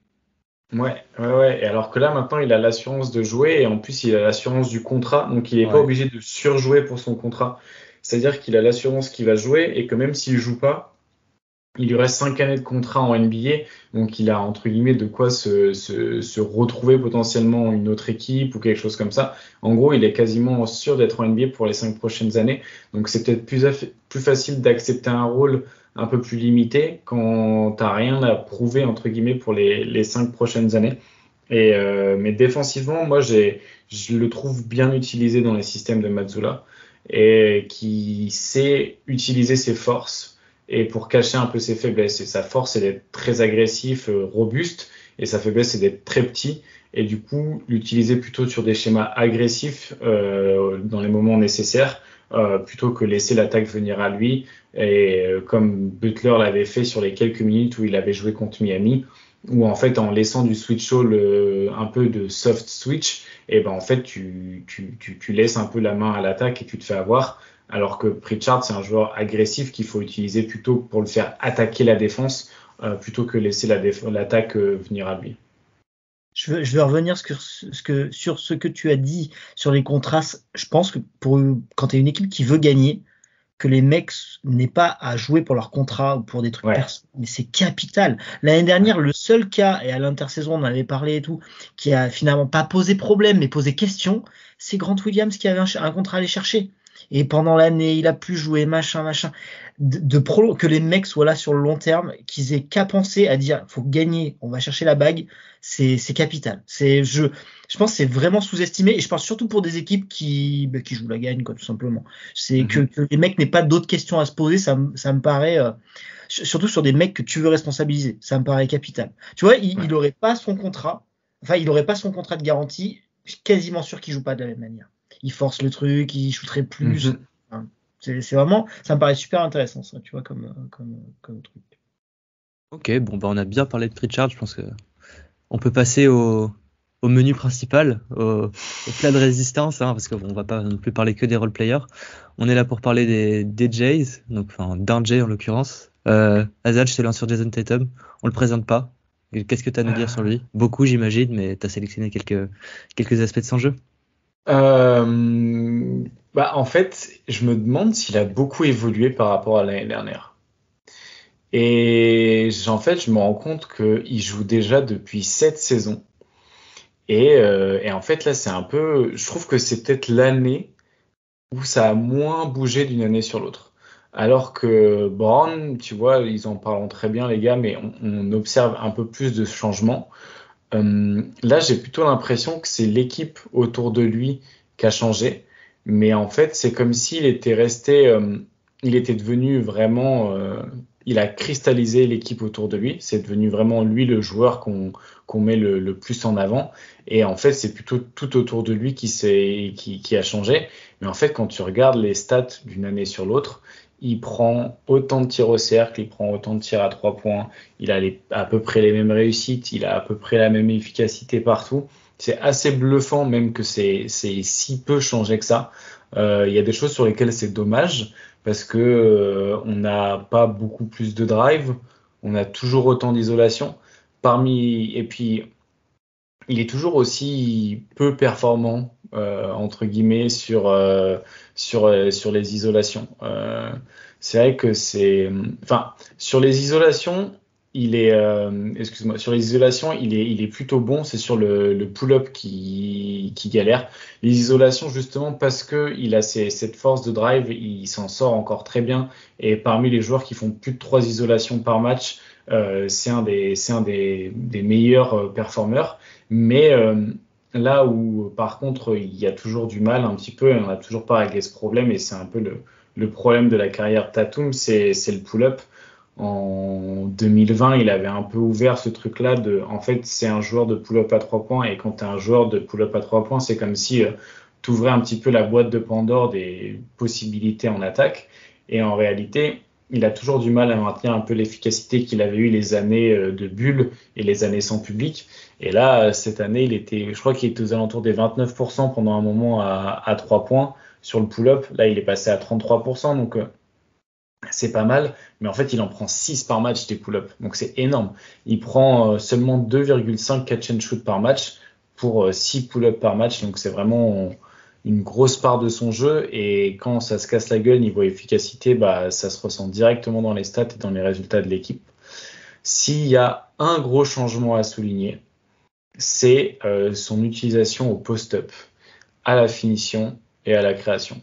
Ouais. Et alors que là, maintenant, il a l'assurance de jouer et en plus, il a l'assurance du contrat, donc il n'est pas obligé de surjouer pour son contrat. C'est-à-dire qu'il a l'assurance qu'il va jouer et que même s'il joue pas, il lui reste 5 années de contrat en NBA, donc il a entre guillemets de quoi se retrouver potentiellement une autre équipe ou quelque chose comme ça. En gros, il est quasiment sûr d'être en NBA pour les 5 prochaines années, donc c'est peut-être plus facile d'accepter un rôle un peu plus limité quand t'as rien à prouver entre guillemets pour les 5 prochaines années. Mais défensivement, moi je le trouve bien utilisé dans les systèmes de Mazzoula et qui sait utiliser ses forces. Et pour cacher un peu ses faiblesses. Et sa force, c'est d'être très agressif, robuste. Et sa faiblesse, c'est d'être très petit. Et du coup, l'utiliser plutôt sur des schémas agressifs dans les moments nécessaires, plutôt que laisser l'attaque venir à lui. Et comme Butler l'avait fait sur les quelques minutes où il avait joué contre Miami, où en fait, en laissant du switch all, un peu de soft switch, et ben en fait, tu laisses un peu la main à l'attaque et tu te fais avoir. Alors que Pritchard, c'est un joueur agressif qu'il faut utiliser plutôt pour le faire attaquer la défense, plutôt que laisser l'attaque venir à lui. Je veux revenir sur ce que tu as dit sur les contrastes. Je pense que quand tu es une équipe qui veut gagner, que les mecs n'aient pas à jouer pour leur contrat ou pour des trucs personnels, mais c'est capital. L'année dernière, le seul cas, et à l'intersaison on en avait parlé et tout, qui a finalement pas posé problème mais posé question, c'est Grant Williams qui avait un contrat à aller chercher. Et pendant l'année, il a pu jouer, machin. Que les mecs soient là sur le long terme, qu'ils aient qu'à penser à dire, faut gagner, on va chercher la bague, c'est capital. Je pense que c'est vraiment sous-estimé, et je pense surtout pour des équipes qui jouent la gagne, quoi, tout simplement. C'est que les mecs n'aient pas d'autres questions à se poser, ça me paraît, surtout sur des mecs que tu veux responsabiliser, ça me paraît capital. Tu vois, il aurait pas son contrat, il aurait pas son contrat de garantie, je suis quasiment sûr qu'il joue pas de la même manière. Il force le truc, il shooterait plus. C'est vraiment, ça me paraît super intéressant, ça, tu vois, comme truc. Ok, bon, bah, on a bien parlé de Pritchard, je pense que on peut passer au au menu principal, au plat de résistance, hein, parce qu'on va pas non plus parler que des role-players. On est là pour parler des Jays, donc enfin d'un Jay en l'occurrence. Azad, je te lance sur Jason Tatum. On le présente pas. Qu'est-ce que tu as à nous dire sur lui? Beaucoup, j'imagine, mais tu as sélectionné quelques aspects de son jeu. En fait, je me demande s'il a beaucoup évolué par rapport à l'année dernière. Et en fait, je me rends compte qu'il joue déjà depuis 7 saisons. Et en fait, là, c'est un peu... Je trouve que c'est peut-être l'année où ça a moins bougé d'une année sur l'autre. Alors que Brown, tu vois, ils en parlent très bien, les gars, mais on observe un peu plus de changements. Là, j'ai plutôt l'impression que c'est l'équipe autour de lui qui a changé. Mais en fait, c'est comme s'il était resté... il était devenu vraiment... il a cristallisé l'équipe autour de lui. C'est devenu vraiment lui le joueur qu'on met le plus en avant. Et en fait, c'est plutôt tout autour de lui qui a changé. Mais en fait, quand tu regardes les stats d'une année sur l'autre, il prend autant de tirs au cercle, il prend autant de tirs à 3 points, il a à peu près les mêmes réussites, il a à peu près la même efficacité partout. C'est assez bluffant même que c'est si peu changé que ça. Il y a des choses sur lesquelles c'est dommage parce que on n'a pas beaucoup plus de drive, on a toujours autant d'isolation. Et puis il est toujours aussi peu performant entre guillemets sur les isolations. C'est vrai que sur les isolations, il est sur les isolations, il est plutôt bon. C'est sur le pull-up qui galère. Les isolations, justement, parce que il a cette force de drive, il s'en sort encore très bien. Et parmi les joueurs qui font plus de 3 isolations par match, c'est un des meilleurs performeurs. Mais là où, par contre, il y a toujours du mal un petit peu, et on n'a toujours pas réglé ce problème, et c'est un peu le problème de la carrière Tatum, c'est le pull-up. En 2020, il avait un peu ouvert ce truc-là en fait, c'est un joueur de pull-up à 3 points, et quand tu es un joueur de pull-up à 3 points, c'est comme si tu ouvrais un petit peu la boîte de Pandore des possibilités en attaque. Et en réalité, il a toujours du mal à maintenir un peu l'efficacité qu'il avait eu les années de bulle et les années sans public. Et là, cette année, je crois qu'il était aux alentours des 29% pendant un moment à 3 points sur le pull-up. Là, il est passé à 33%, donc c'est pas mal. Mais en fait, il en prend 6 par match des pull-ups, donc c'est énorme. Il prend seulement 2,5 catch and shoot par match pour 6 pull-ups par match, donc c'est vraiment une grosse part de son jeu. Et quand ça se casse la gueule niveau efficacité, ça se ressent directement dans les stats et dans les résultats de l'équipe. S'il y a un gros changement à souligner, c'est son utilisation au post-up, à la finition et à la création.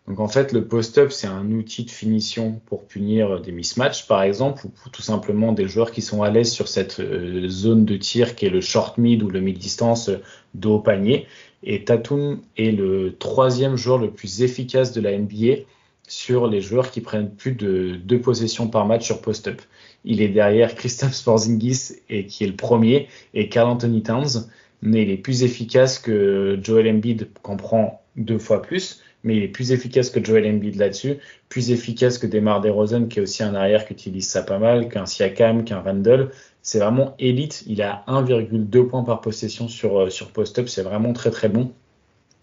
Donc en fait, le post-up, c'est un outil de finition pour punir des mismatchs, par exemple, ou pour tout simplement des joueurs qui sont à l'aise sur cette zone de tir qui est le short mid ou le mid-distance de haut panier. Et Tatum est le 3e joueur le plus efficace de la NBA sur les joueurs qui prennent plus de 2 possessions par match sur post-up. Il est derrière Kristaps Porzingis, qui est le premier, et Karl Anthony Towns, mais il est plus efficace que Joel Embiid, qu'en prend 2 fois plus, mais il est plus efficace que Joel Embiid là-dessus, plus efficace que DeMar DeRozan, qui est aussi un arrière qui utilise ça pas mal, qu'un Siakam, qu'un Randle. C'est vraiment élite. Il a 1,2 points par possession sur post-up. C'est vraiment très très bon.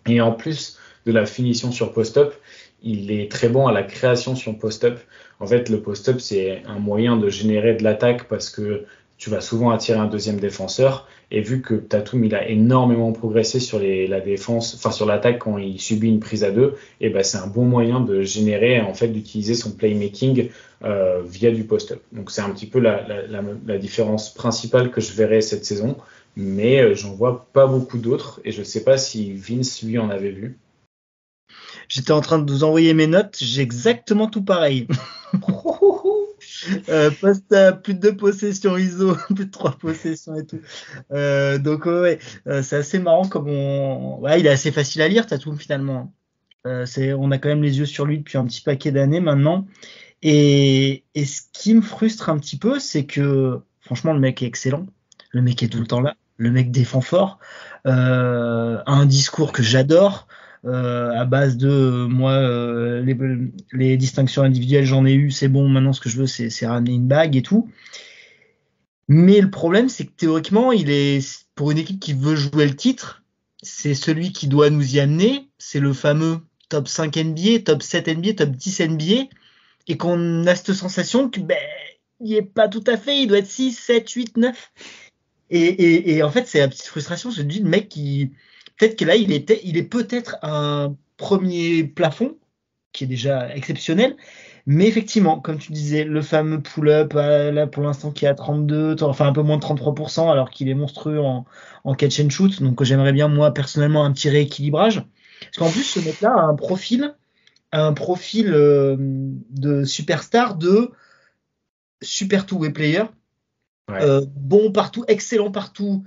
Et en plus de la finition sur post-up, il est très bon à la création sur post-up. En fait, le post-up, c'est un moyen de générer de l'attaque parce que tu vas souvent attirer un deuxième défenseur. Et vu que Tatum, il a énormément progressé sur la défense, enfin sur l'attaque quand il subit une prise à 2, et c'est un bon moyen de générer, en fait, d'utiliser son playmaking via du post-up. Donc c'est un petit peu la différence principale que je verrai cette saison, mais j'en vois pas beaucoup d'autres, et je sais pas si Vince lui en avait vu. J'étais en train de vous envoyer mes notes, j'ai exactement tout pareil. Poste à plus de 2 possessions ISO, plus de 3 possessions et tout. Donc c'est assez marrant comme il est assez facile à lire, Tatum finalement. On a quand même les yeux sur lui depuis un petit paquet d'années maintenant. Et ce qui me frustre un petit peu, c'est que franchement le mec est excellent, le mec est tout le temps là, le mec défend fort, a un discours que j'adore. À base de moi les distinctions individuelles j'en ai eu, c'est bon, maintenant ce que je veux c'est ramener une bague et tout. Mais le problème c'est que théoriquement il est pour une équipe qui veut jouer le titre, c'est celui qui doit nous y amener. C'est le fameux top 5 NBA, top 7 NBA, top 10 NBA. Et qu'on a cette sensation que, il est pas tout à fait, il doit être 6, 7, 8, 9. Et en fait, c'est la petite frustration. Je me dis, le mec peut-être que là, il est peut-être un premier plafond, qui est déjà exceptionnel. Mais effectivement, comme tu disais, le fameux pull-up, là, pour l'instant, qui est à 32, enfin, un peu moins de 33%, alors qu'il est monstrueux en catch and shoot. Donc, j'aimerais bien, moi, personnellement, un petit rééquilibrage. Parce qu'en plus, ce mec-là a un profil de superstar, de super two-way player. Ouais. Bon partout, excellent partout.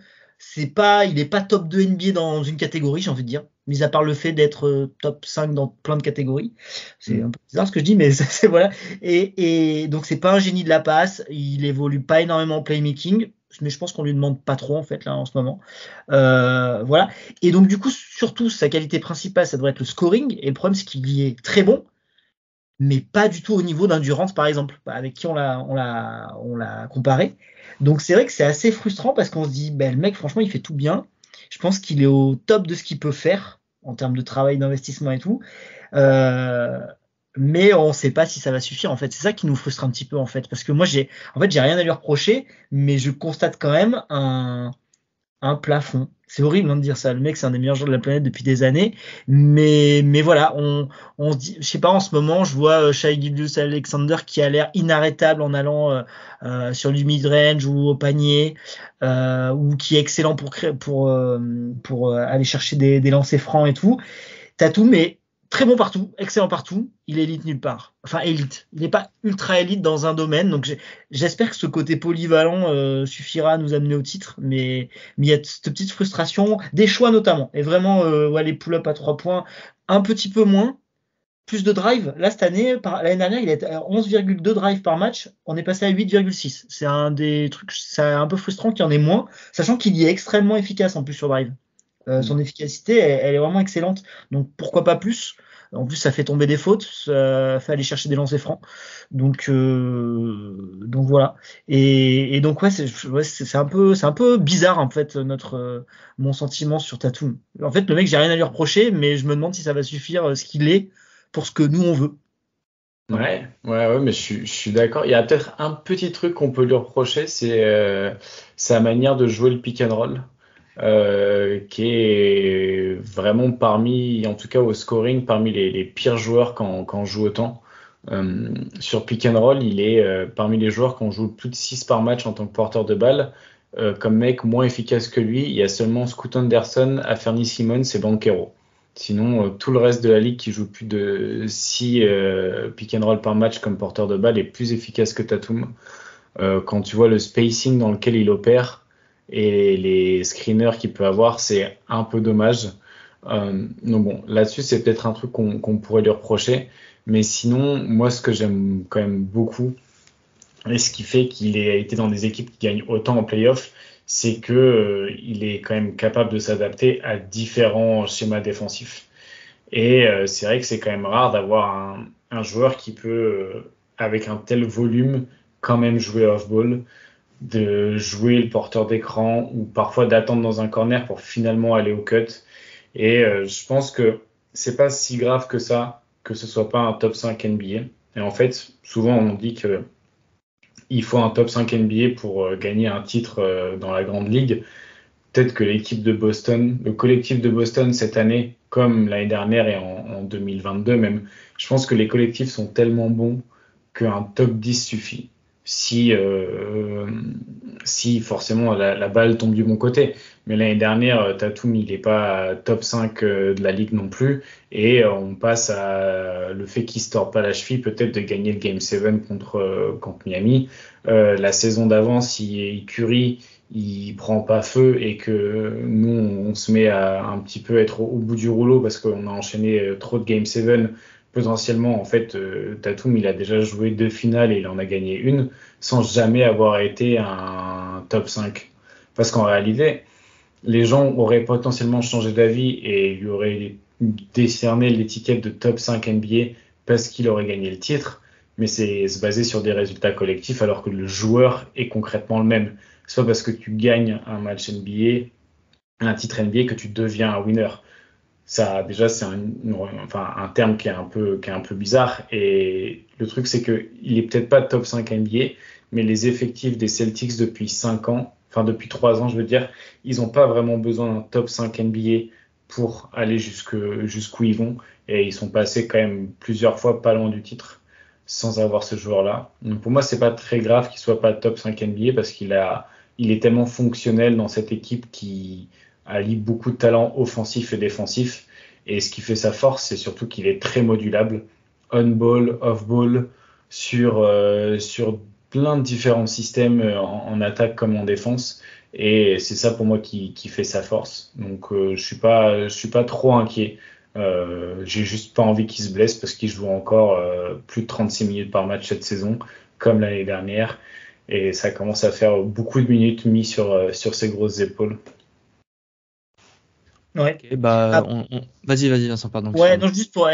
Il est pas top 2 NBA dans une catégorie, j'ai envie de dire. Mis à part le fait d'être top 5 dans plein de catégories. C'est un peu bizarre ce que je dis, mais c'est voilà. Et donc c'est pas un génie de la passe. Il évolue pas énormément en playmaking, mais je pense qu'on lui demande pas trop en fait là en ce moment. Voilà. Et donc du coup, surtout sa qualité principale, ça devrait être le scoring. Et le problème, c'est qu'il y est très bon, mais pas du tout au niveau d'un Durant par exemple, avec qui on l'a comparé. Donc c'est vrai que c'est assez frustrant parce qu'on se dit, le mec franchement il fait tout bien. Je pense qu'il est au top de ce qu'il peut faire en termes de travail, d'investissement et tout. Mais on ne sait pas si ça va suffire en fait. C'est ça qui nous frustre un petit peu en fait, parce que moi j'ai rien à lui reprocher, mais je constate quand même un plafond. C'est horrible de dire ça. Le mec, c'est un des meilleurs joueurs de la planète depuis des années. Mais voilà, on se dit, je sais pas, en ce moment, je vois Shai Gilgeous-Alexander qui a l'air inarrêtable en allant sur du mid-range ou au panier, ou qui est excellent pour aller chercher des lancers francs et tout. Tatum, mais très bon partout, excellent partout. Il est élite nulle part. Enfin, élite. Il n'est pas ultra élite dans un domaine. Donc, j'espère que ce côté polyvalent suffira à nous amener au titre. Mais il y a cette petite frustration, des choix notamment. Et vraiment, les pull-up à 3 points, un petit peu moins. Plus de drive. Là, cette année, l'année dernière, il était à 11,2 drives par match. On est passé à 8,6. C'est un des trucs, c'est un peu frustrant qu'il y en ait moins, sachant qu'il y est extrêmement efficace en plus sur drive. Son efficacité, elle est vraiment excellente. Donc pourquoi pas plus? En plus, ça fait tomber des fautes, ça fait aller chercher des lancers francs. Donc voilà. Et donc c'est un peu bizarre en fait mon sentiment sur Tatum. En fait, le mec, j'ai rien à lui reprocher, mais je me demande si ça va suffire ce qu'il est pour ce que nous on veut. Ouais, mais je suis d'accord. Il y a peut-être un petit truc qu'on peut lui reprocher, c'est sa manière de jouer le pick and roll. Qui est vraiment en tout cas au scoring, parmi les pires joueurs quand on joue autant. Sur pick and roll, il est parmi les joueurs qui ont joué plus de 6 par match en tant que porteur de balle. Comme mec moins efficace que lui, il y a seulement Scoot Anderson, Anfernee Simons et Banchero. Sinon, tout le reste de la ligue qui joue plus de 6 pick and roll par match comme porteur de balle est plus efficace que Tatum. Quand tu vois le spacing dans lequel il opère, et les screeners qu'il peut avoir, c'est un peu dommage. Donc bon, là-dessus, c'est peut-être un truc qu'on pourrait lui reprocher. Mais sinon, moi, ce que j'aime quand même beaucoup, et ce qui fait qu'il a été dans des équipes qui gagnent autant en playoff, c'est que il est quand même capable de s'adapter à différents schémas défensifs. Et c'est vrai que c'est quand même rare d'avoir un joueur qui peut, avec un tel volume, quand même jouer off-ball, de jouer le porteur d'écran ou parfois d'attendre dans un corner pour finalement aller au cut. Et je pense que c'est pas si grave que ça, que ce soit pas un top 5 NBA. Et en fait, souvent on dit que il faut un top 5 NBA pour gagner un titre dans la grande ligue. Peut-être que l'équipe de Boston, le collectif de Boston cette année, comme l'année dernière et en 2022 même, je pense que les collectifs sont tellement bons qu'un top 10 suffit. Si forcément la balle tombe du bon côté. Mais l'année dernière, Tatum, il n'est pas top 5 de la ligue non plus. Et on passe à le fait qu'il ne se tord pas la cheville, peut-être de gagner le Game 7 contre Miami. La saison d'avant, si Curry il prend pas feu et que nous, on se met à un petit peu être au bout du rouleau parce qu'on a enchaîné trop de Game 7, potentiellement, en fait, Tatum, il a déjà joué 2 finales et il en a gagné une sans jamais avoir été un top 5. Parce qu'en réalité, les gens auraient potentiellement changé d'avis et lui auraient décerné l'étiquette de top 5 NBA parce qu'il aurait gagné le titre, mais c'est se baser sur des résultats collectifs alors que le joueur est concrètement le même. C'est pas parce que tu gagnes un match NBA un titre NBA que tu deviens un winner. Ça, déjà, c'est un terme qui est un peu bizarre. Et le truc, c'est qu'il est peut-être pas top 5 NBA, mais les effectifs des Celtics depuis 5 ans, enfin depuis 3 ans, je veux dire, ils n'ont pas vraiment besoin d'un top 5 NBA pour aller jusqu'où ils vont. Et ils sont passés quand même plusieurs fois pas loin du titre sans avoir ce joueur-là. Donc pour moi, c'est pas très grave qu'il soit pas top 5 NBA parce il est tellement fonctionnel dans cette équipe qui allie beaucoup de talents offensifs et défensifs. Et ce qui fait sa force, c'est surtout qu'il est très modulable, on-ball, off-ball, sur plein de différents systèmes en attaque comme en défense. Et c'est ça pour moi qui fait sa force. Donc je suis pas trop inquiet. J'ai juste pas envie qu'il se blesse parce qu'il joue encore plus de 36 minutes par match cette saison, comme l'année dernière. Et ça commence à faire beaucoup de minutes mis sur ses grosses épaules. Ouais. Ok, bah, vas-y, Vincent, pardon. Ouais, non, juste pour,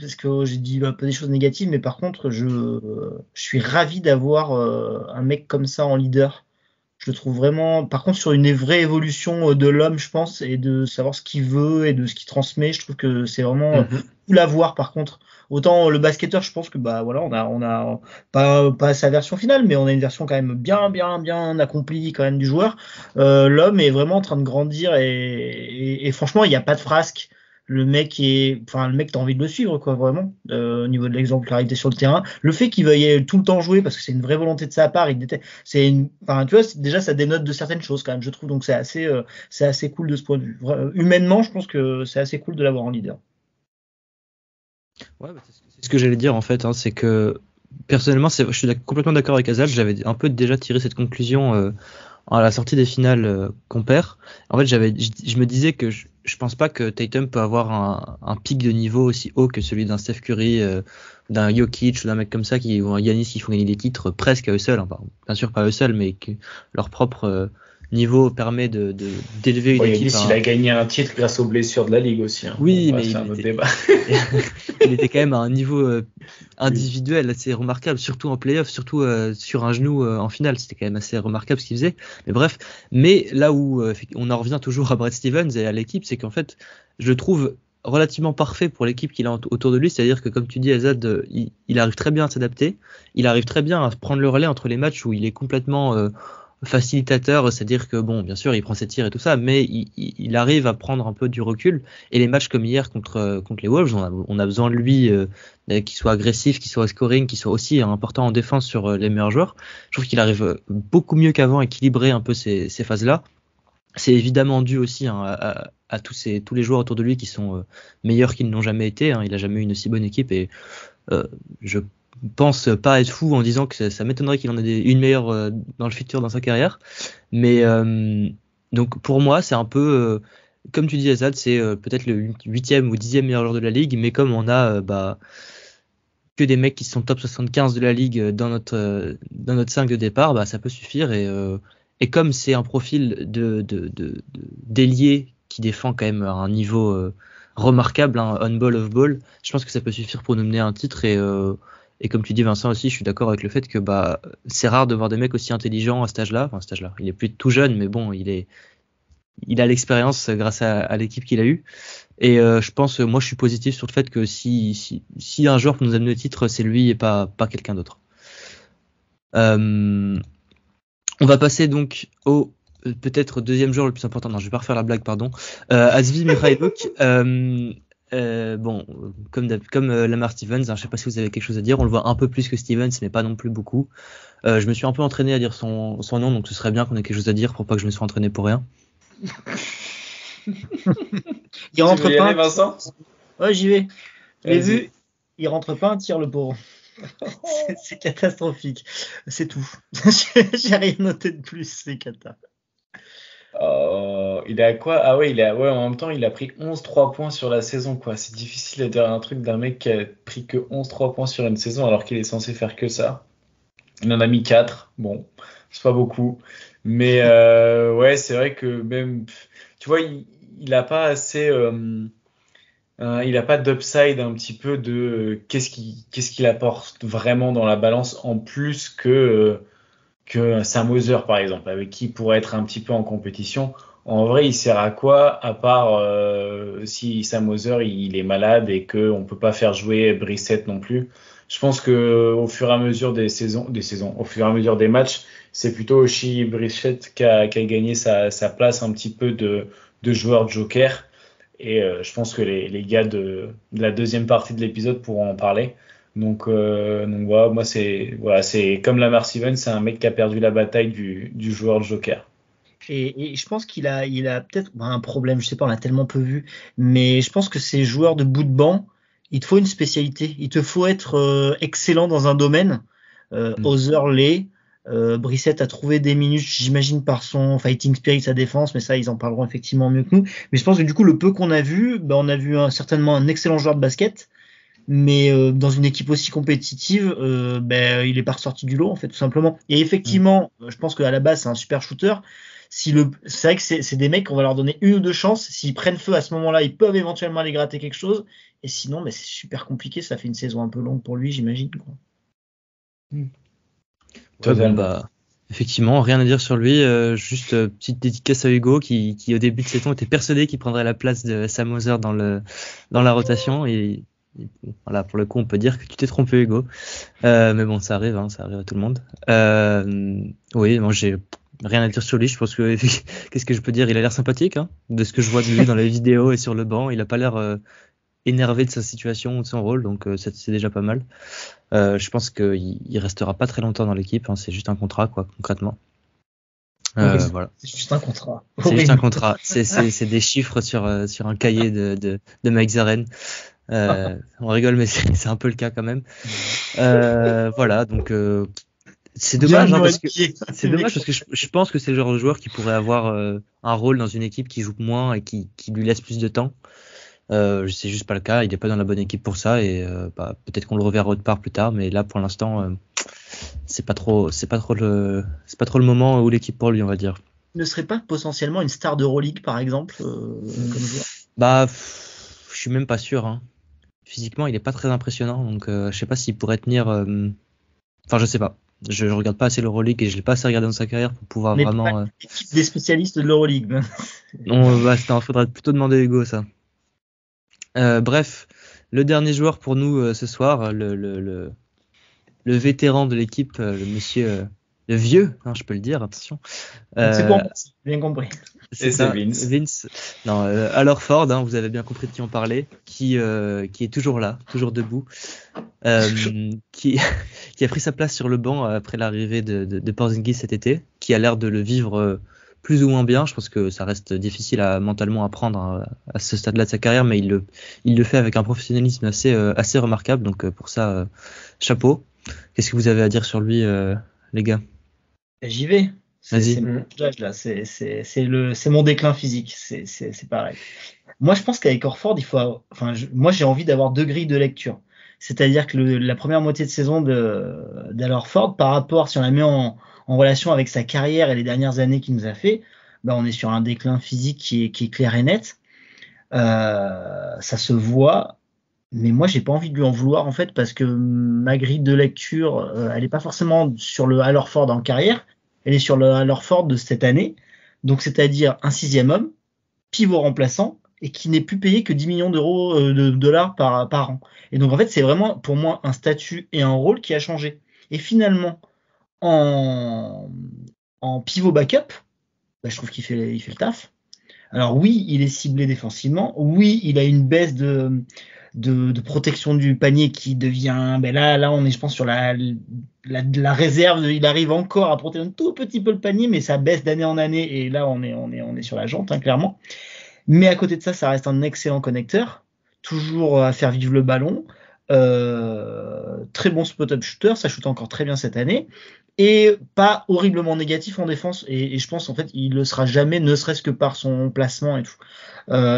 parce que j'ai dit un peu des choses négatives, mais par contre, je suis ravi d'avoir un mec comme ça en leader. Je le trouve vraiment, par contre, sur une vraie évolution de l'homme, je pense, et de savoir ce qu'il veut et de ce qu'il transmet, je trouve que c'est vraiment cool à voir. Par contre, autant le basketteur, je pense que bah voilà, on a pas sa version finale, mais on a une version quand même bien accomplie quand même du joueur. L'homme est vraiment en train de grandir et franchement, il n'y a pas de frasque. Le mec t'as envie de le suivre, quoi, vraiment, au niveau de l'exemplarité sur le terrain. Le fait qu'il veuille tout le temps jouer, parce que c'est une vraie volonté de sa part, enfin, tu vois, déjà, ça dénote de certaines choses, quand même, je trouve. Donc, c'est assez cool de ce point de vue. Humainement, je pense que c'est assez cool de l'avoir en leader. Ouais, bah, c'est ce que j'allais dire, en fait, hein, c'est que, personnellement, je suis complètement d'accord avec Azal. J'avais un peu déjà tiré cette conclusion à la sortie des finales qu'on perd. En fait, je me disais que je pense pas que Tatum peut avoir un pic de niveau aussi haut que celui d'un Steph Curry, d'un Jokic ou d'un mec comme ça ou un Giannis qui font gagner des titres presque à eux seuls. Hein, bien sûr pas à eux seuls, mais que leur propre niveau permet d'élever une équipe. Giannis, il a gagné un titre grâce aux blessures de la ligue aussi. Hein. Oui, bon, mais c'est un autre débat. il était quand même à un niveau individuel assez remarquable, surtout en play-off, surtout sur un genou en finale. C'était quand même assez remarquable ce qu'il faisait. Mais bref, là où on en revient toujours à Brad Stevens et à l'équipe, c'est qu'en fait, je le trouve relativement parfait pour l'équipe qu'il a autour de lui. C'est-à-dire que, comme tu dis, Azad, il arrive très bien à s'adapter. Il arrive très bien à prendre le relais entre les matchs où il est complètement facilitateur, c'est-à-dire que bon, bien sûr, il prend ses tirs et tout ça, mais il arrive à prendre un peu du recul. Et les matchs comme hier contre les Wolves, on a besoin de lui qu'il soit agressif, qu'il soit scoring, qu'il soit aussi important en défense sur les meilleurs joueurs. Je trouve qu'il arrive beaucoup mieux qu'avant à équilibrer un peu ces phases-là. C'est évidemment dû aussi à tous les joueurs autour de lui qui sont meilleurs qu'ils n'ont jamais été. Hein. Il a jamais eu une aussi bonne équipe et je pense pas être fou en disant que ça m'étonnerait qu'il en ait une meilleure dans le futur dans sa carrière. Mais donc pour moi, c'est un peu comme tu dis, Azad, c'est peut-être le 8e ou 10e meilleur joueur de la ligue, mais comme on a que des mecs qui sont top 75 de la ligue dans notre 5 de départ, bah ça peut suffire et comme c'est un profil d'ailier qui défend quand même à un niveau remarquable, hein, on-ball, off-ball, je pense que ça peut suffire pour nous mener à un titre et comme tu dis, Vincent, aussi, je suis d'accord avec le fait que bah c'est rare de voir des mecs aussi intelligents à cet âge-là. Enfin, à cet âge-là, il est plus tout jeune, mais bon, il a l'expérience grâce à l'équipe qu'il a eue. Et je pense, moi, je suis positif sur le fait que si un joueur peut nous amener le titre, c'est lui et pas quelqu'un d'autre. On va passer donc au peut-être deuxième joueur le plus important. Non, je vais pas refaire la blague, pardon. Asvi Mikhailuk. Bon, comme Lamar Stevens, hein, je sais pas si vous avez quelque chose à dire. On le voit un peu plus que Stevens, mais pas non plus beaucoup. Je me suis un peu entraîné à dire son nom, donc ce serait bien qu'on ait quelque chose à dire pour pas que je me sois entraîné pour rien. Il rentre pas. Aller, Vincent ? Ouais, j'y vais. Je l'ai vu. Il rentre pas un tir, le pauvre. C'est catastrophique. C'est tout. J'ai rien noté de plus. C'est cata. Il a quoi ? Ah ouais, en même temps, il a pris 11 3 points sur la saison, quoi. C'est difficile de dire un truc d'un mec qui a pris que 11 3 points sur une saison alors qu'il est censé faire que ça. Il en a mis 4. Bon, c'est pas beaucoup. Mais ouais, c'est vrai que même, tu vois, il a pas assez, il a pas d'upside un petit peu de qu'est-ce qu'il apporte vraiment dans la balance en plus que Sam Hauser, par exemple, avec qui il pourrait être un petit peu en compétition. en vrai, il sert à quoi à part si Sam Hauser il est malade et que on peut pas faire jouer Brissett non plus. Je pense que au fur et à mesure au fur et à mesure des matchs, c'est plutôt Oshie Brissett qui a gagné sa place un petit peu de joueur joker. Et je pense que les gars de la deuxième partie de l'épisode pourront en parler. Donc voilà, moi c'est comme Lamar Stevens, c'est un mec qui a perdu la bataille du joueur joker. Et je pense qu'il a peut-être un problème, je sais pas, on l'a tellement peu vu, mais je pense que ces joueurs de bout de banc, il te faut une spécialité, il te faut être excellent dans un domaine. Hauser l'est, Brissett a trouvé des minutes, j'imagine par son fighting spirit, sa défense, mais ça ils en parleront effectivement mieux que nous. Mais je pense que du coup le peu qu'on a vu, on a vu certainement un excellent joueur de basket, mais dans une équipe aussi compétitive, il est pas ressorti du lot en fait tout simplement. Et effectivement, je pense qu'à la base c'est un super shooter. C'est vrai que c'est des mecs qu'on va leur donner une ou deux chances. S'ils prennent feu à ce moment-là, ils peuvent éventuellement aller gratter quelque chose. Et sinon, c'est super compliqué. Ça fait une saison un peu longue pour lui, j'imagine. Effectivement, rien à dire sur lui. Juste petite dédicace à Hugo qui au début de saison était persuadé qu'il prendrait la place de Sam Hauser dans la rotation. Et voilà, pour le coup, on peut dire que tu t'es trompé, Hugo. Mais bon, ça arrive à tout le monde. Oui, moi j'ai rien à dire sur lui. Je pense que qu'est-ce que je peux dire, il a l'air sympathique, hein, de ce que je vois de lui dans les vidéos et sur le banc. Il a pas l'air énervé de sa situation ou de son rôle, donc c'est déjà pas mal. Je pense qu'il restera pas très longtemps dans l'équipe, hein, c'est juste un contrat, quoi, concrètement. Voilà. C'est juste un contrat. C'est juste un contrat. C'est des chiffres sur un cahier de Mike Zaren. On rigole, mais c'est un peu le cas quand même. Voilà, donc c'est dommage, hein, parce que je pense que c'est le genre de joueur qui pourrait avoir un rôle dans une équipe qui joue moins et qui lui laisse plus de temps. C'est juste pas le cas, il est pas dans la bonne équipe pour ça et peut-être qu'on le reverra autre part plus tard, mais là pour l'instant c'est pas trop le moment où l'équipe pour lui, on va dire. Ne serait pas potentiellement une star d'Euroleague par exemple comme joueur? Je suis même pas sûr, hein. Physiquement il est pas très impressionnant, donc je sais pas s'il pourrait tenir. Enfin je sais pas. Je regarde pas assez l'Euroleague et je l'ai pas assez regardé dans sa carrière pour pouvoir vraiment. L'équipe des spécialistes de l'Euroleague. Non, faudrait plutôt demander à Hugo ça. Bref, le dernier joueur pour nous ce soir, le vétéran de l'équipe, le monsieur, le vieux, hein, je peux le dire, attention. C'est bon, bien compris. C'est Vince. Non, Al Horford, hein, vous avez bien compris de qui on parlait, qui est toujours là, toujours debout, qui a pris sa place sur le banc après l'arrivée de Porzingis cet été, qui a l'air de le vivre plus ou moins bien. Je pense que ça reste difficile mentalement à prendre à ce stade-là de sa carrière, mais il le fait avec un professionnalisme assez remarquable. Donc pour ça, chapeau. Qu'est-ce que vous avez à dire sur lui, les gars? J'y vais. Vas-y. C'est mon âge là. C'est mon déclin physique. C'est pareil. Moi, je pense qu'avec Horford, moi, j'ai envie d'avoir deux grilles de lecture. C'est-à-dire que la première moitié de saison d'Al Horford, par rapport, si on la met en relation avec sa carrière et les dernières années qu'il nous a fait, on est sur un déclin physique qui est clair et net. Ça se voit, mais moi j'ai pas envie de lui en vouloir en fait, parce que ma grille de lecture, elle est pas forcément sur le Al Horford en carrière, elle est sur le Al Horford de cette année. Donc c'est-à-dire un 6e homme, pivot remplaçant, et qui n'est plus payé que 10 millions d'euros de dollars par an. Et donc en fait c'est vraiment pour moi un statut et un rôle qui a changé. Et finalement en pivot backup, je trouve qu'il fait le taf. Alors oui, il est ciblé défensivement. Oui, il a une baisse de protection du panier qui devient. Là, on est, je pense, sur la réserve. Il arrive encore à protéger un tout petit peu le panier, mais ça baisse d'année en année. Et là, on est sur la jante, hein, clairement. Mais à côté de ça, ça reste un excellent connecteur, toujours à faire vivre le ballon. Très bon spot-up shooter, ça shoot encore très bien cette année. Et pas horriblement négatif en défense, et je pense en fait il le sera jamais, ne serait-ce que par son placement et tout,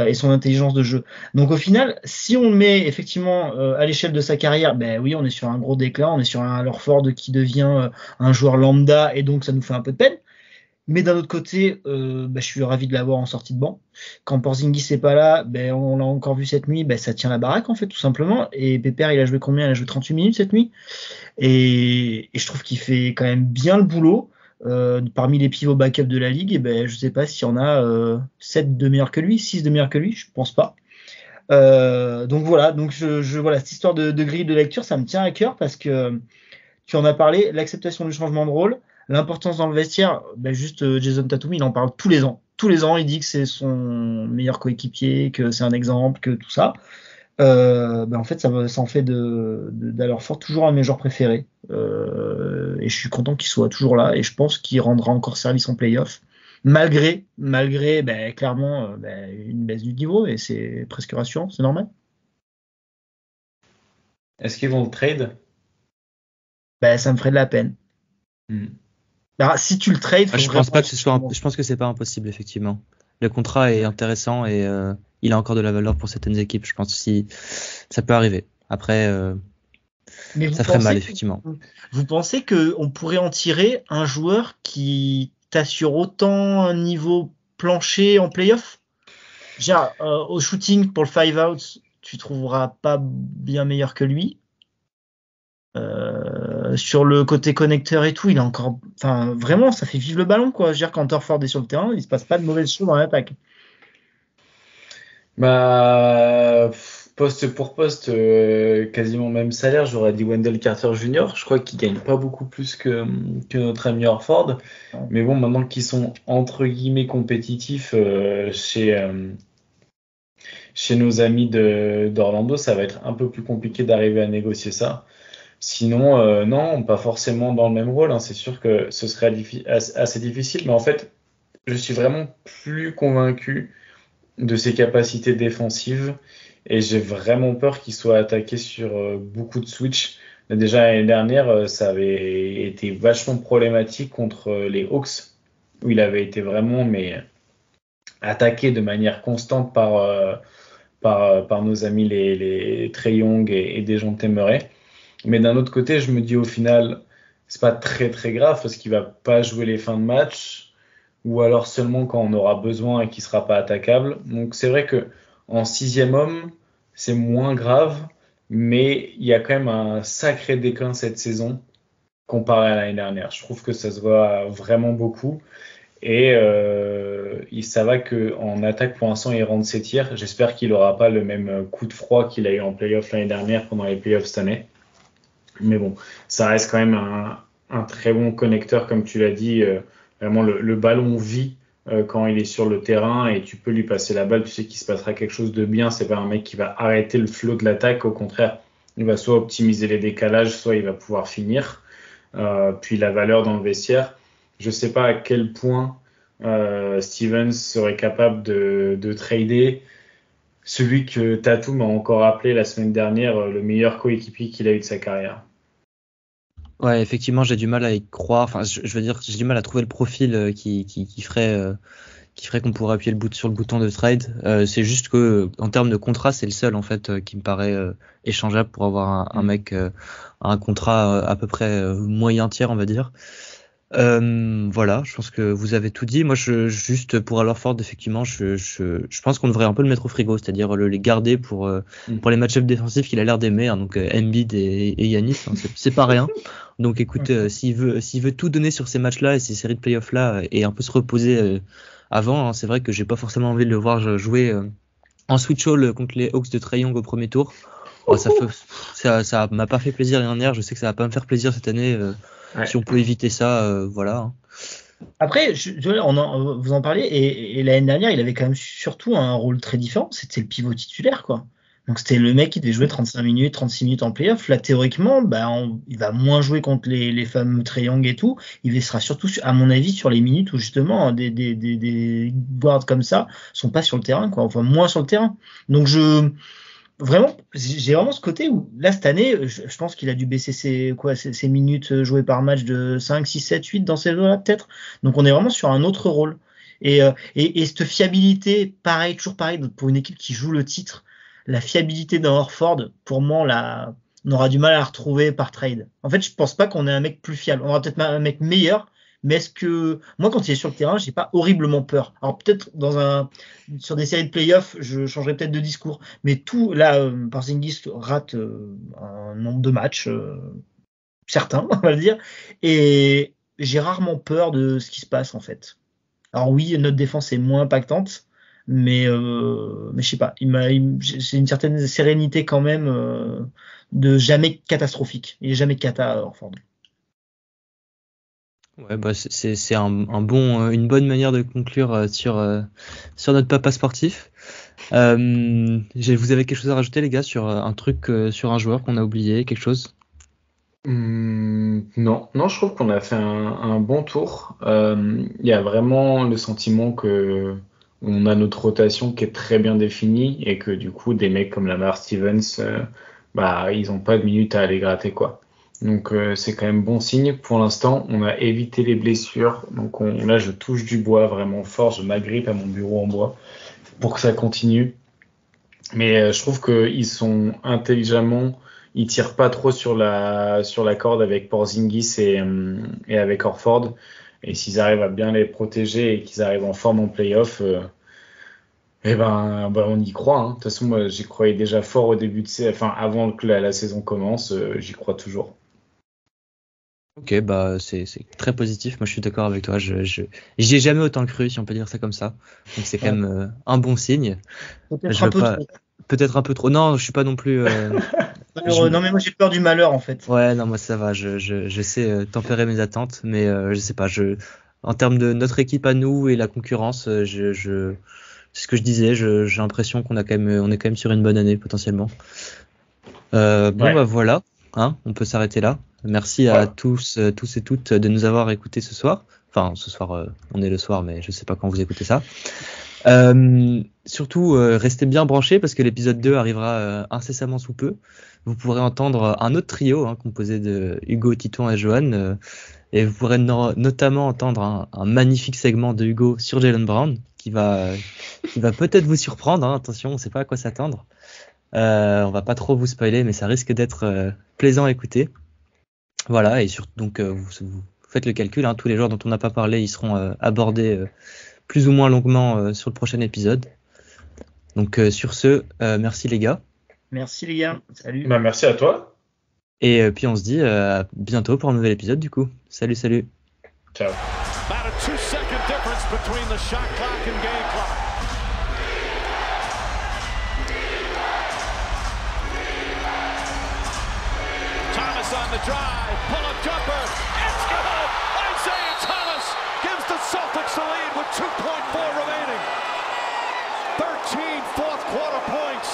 et son intelligence de jeu. Donc au final, si on le met effectivement à l'échelle de sa carrière, oui, on est sur un gros déclin, on est sur un Al Horford qui devient un joueur lambda, et donc ça nous fait un peu de peine. Mais d'un autre côté, je suis ravi de l'avoir en sortie de banc. Quand Porzingis n'est pas là, on l'a encore vu cette nuit, ça tient la baraque en fait tout simplement. Et Pépère, il a joué combien? Il a joué 38 minutes cette nuit. Et je trouve qu'il fait quand même bien le boulot. parmi les pivots backup de la ligue, et ben, je sais pas s'il y en a 7 de meilleurs que lui, 6 de meilleurs que lui, je pense pas. Donc voilà, voilà, cette histoire de grille de lecture, ça me tient à cœur parce que tu en as parlé, l'acceptation du changement de rôle, l'importance dans le vestiaire, ben juste Jason Tatum, il en parle tous les ans. Tous les ans, il dit que c'est son meilleur coéquipier, que c'est un exemple, que tout ça. Ben en fait, ça en fait d'Al Horford toujours un de mes joueurs préférés. Et je suis content qu'il soit toujours là et je pense qu'il rendra encore service en playoff. Malgré ben, clairement ben, une baisse du niveau, et c'est presque rassurant, c'est normal. Est-ce qu'ils vont le trade? Ben, ça me ferait de la peine. Alors, si tu le trades, je pense pas que je pense que c'est pas impossible, effectivement. Le contrat est intéressant et il a encore de la valeur pour certaines équipes. Je pense que si ça peut arriver. Après, ça ferait mal, effectivement. Vous pensez qu'on pourrait en tirer un joueur qui t'assure autant un niveau plancher en playoff? Au shooting pour le 5-out, tu trouveras pas bien meilleur que lui. Sur le côté connecteur et tout, il a encore, enfin vraiment, ça fait vivre le ballon, quoi. Je veux dire, quand Horford est sur le terrain, il se passe pas de mauvaises choses dans l'attaque. Bah, poste pour poste, quasiment même salaire, j'aurais dit Wendell Carter Jr. Je crois qu'il gagne pas beaucoup plus que notre ami Horford. Ouais. Mais bon, maintenant qu'ils sont entre guillemets compétitifs chez nos amis d'Orlando, ça va être un peu plus compliqué d'arriver à négocier ça. Sinon, non, pas forcément dans le même rôle. Hein. C'est sûr que ce serait assez difficile, mais en fait, je suis vraiment plus convaincu de ses capacités défensives et j'ai vraiment peur qu'il soit attaqué sur beaucoup de switch. Déjà l'année dernière, ça avait été vachement problématique contre les Hawks où il avait été vraiment attaqué de manière constante par nos amis les Trae Young et Dejounte Murray. Mais d'un autre côté, je me dis au final, c'est pas très très grave parce qu'il va pas jouer les fins de match. Ou alors seulement quand on aura besoin et qu'il sera pas attaquable. Donc c'est vrai que en 6e homme, c'est moins grave, mais il y a quand même un sacré déclin cette saison comparé à l'année dernière. Je trouve que ça se voit vraiment beaucoup. Et ça va qu'en attaque, pour l'instant, il rentre ses tirs. J'espère qu'il n'aura pas le même coup de froid qu'il a eu en playoff l'année dernière pendant les playoffs cette année. Mais bon, ça reste quand même un très bon connecteur, comme tu l'as dit. Vraiment, le ballon vit quand il est sur le terrain et tu peux lui passer la balle. Tu sais qu'il se passera quelque chose de bien. C'est pas un mec qui va arrêter le flot de l'attaque. Au contraire, il va soit optimiser les décalages, soit il va pouvoir finir. Puis la valeur dans le vestiaire. Je sais pas à quel point Stevens serait capable de trader celui que Tatum a encore appelé la semaine dernière le meilleur coéquipier qu'il a eu de sa carrière. Ouais, effectivement, j'ai du mal à y croire. Enfin, je veux dire, j'ai du mal à trouver le profil qui ferait qu'on pourrait appuyer sur le bouton de trade. C'est juste que en termes de contrat, c'est le seul en fait qui me paraît échangeable pour avoir un mec un contrat à peu près moyen tiers, on va dire. Voilà, je pense que vous avez tout dit. Moi, juste pour Al Horford, effectivement, je pense qu'on devrait un peu le mettre au frigo, c'est-à-dire les garder pour les match-ups défensifs qu'il a l'air d'aimer, hein, donc Embiid et Giannis, hein, c'est pas rien. Donc, écoute, s'il veut tout donner sur ces matchs-là et ces séries de playoffs-là et un peu se reposer avant, hein, c'est vrai que j'ai pas forcément envie de le voir jouer en switch all contre les Hawks de Trae Young au premier tour. Oh, ça m'a pas fait plaisir l'année dernière. Je sais que ça va pas me faire plaisir cette année. Ouais. Si on peut éviter ça, voilà. Après, vous en parlez, et l'année dernière, il avait quand même surtout un rôle très différent. C'était le pivot titulaire, quoi. Donc c'était le mec qui devait jouer 35 minutes, 36 minutes en playoff. Là, théoriquement, il va moins jouer contre les fameux Trae Young et tout. Il sera surtout, à mon avis, sur les minutes où justement des guards comme ça sont pas sur le terrain, quoi. Enfin, moins sur le terrain. Donc vraiment, j'ai vraiment ce côté où, là, cette année, je pense qu'il a dû baisser ses minutes jouées par match de 5, 6, 7, 8 dans ces eaux-là, peut-être. Donc, on est vraiment sur un autre rôle. Et cette fiabilité, toujours pareil, pour une équipe qui joue le titre, la fiabilité d'un Horford, pour moi, on aura du mal à la retrouver par trade. En fait, je pense pas qu'on ait un mec plus fiable. On aura peut-être un mec meilleur, mais est-ce que moi, quand il est sur le terrain, j'ai pas horriblement peur. Alors peut-être sur des séries de playoffs, je changerais peut-être de discours, mais tout là, Porzingis rate un nombre de matchs certains, on va le dire, et j'ai rarement peur de ce qui se passe en fait. Alors oui, notre défense est moins impactante, mais je sais pas, j'ai une certaine sérénité quand même de jamais catastrophique. Il est jamais cata Horford. Ouais, bah c'est une bonne manière de conclure sur notre papa sportif. Vous avez quelque chose à rajouter, les gars, sur un truc, sur un joueur qu'on a oublié, quelque chose? Non, je trouve qu'on a fait un bon tour. Il y a vraiment le sentiment que on a notre rotation qui est très bien définie et que du coup, des mecs comme Lamar Stevens, ils ont pas de minutes à aller gratter, quoi. Donc c'est quand même bon signe. Pour l'instant, on a évité les blessures. Donc là, je touche du bois vraiment fort. Je m'agrippe à mon bureau en bois pour que ça continue. Mais je trouve qu'ils sont intelligemment, ils tirent pas trop sur la corde avec Porzingis et avec Horford. Et s'ils arrivent à bien les protéger et qu'ils arrivent en forme en playoff, on y croit. Hein. De toute façon, moi, j'y croyais déjà fort au début avant que la saison commence. J'y crois toujours. Ok, bah c'est très positif. Moi, je suis d'accord avec toi. J'y ai jamais autant cru, si on peut dire ça comme ça. Donc c'est quand même un bon signe. Peut-être un peu trop. Non, je suis pas non plus. Non, mais moi j'ai peur du malheur en fait. Ouais, non, moi ça va. Je sais tempérer mes attentes, mais je sais pas. En termes de notre équipe à nous et la concurrence, c'est ce que je disais. J'ai l'impression on est quand même sur une bonne année potentiellement. Bah voilà. Hein, on peut s'arrêter là. Merci à tous et toutes de nous avoir écoutés ce soir. Enfin, ce soir, on est le soir, mais je sais pas quand vous écoutez ça. Surtout, restez bien branchés parce que l'épisode 2 arrivera incessamment sous peu. Vous pourrez entendre un autre trio composé de Hugo, Titouan et Johan. Et vous pourrez notamment entendre un magnifique segment de Hugo sur Jaylen Brown qui va peut-être vous surprendre. Hein, attention, on ne sait pas à quoi s'attendre. On va pas trop vous spoiler, mais ça risque d'être plaisant à écouter. Voilà, et surtout, donc vous faites le calcul, tous les joueurs dont on n'a pas parlé, ils seront abordés plus ou moins longuement sur le prochain épisode. Donc sur ce, merci les gars. Merci les gars, salut. Merci à toi. Et puis on se dit à bientôt pour un nouvel épisode du coup. Salut. Ciao. On the drive, pull-up jumper, it's good! Isaiah Thomas gives the Celtics the lead with 2.4 remaining. 13 fourth quarter points,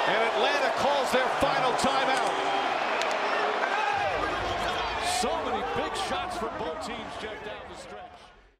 and Atlanta calls their final timeout. So many big shots for both teams, Jeff, down the stretch.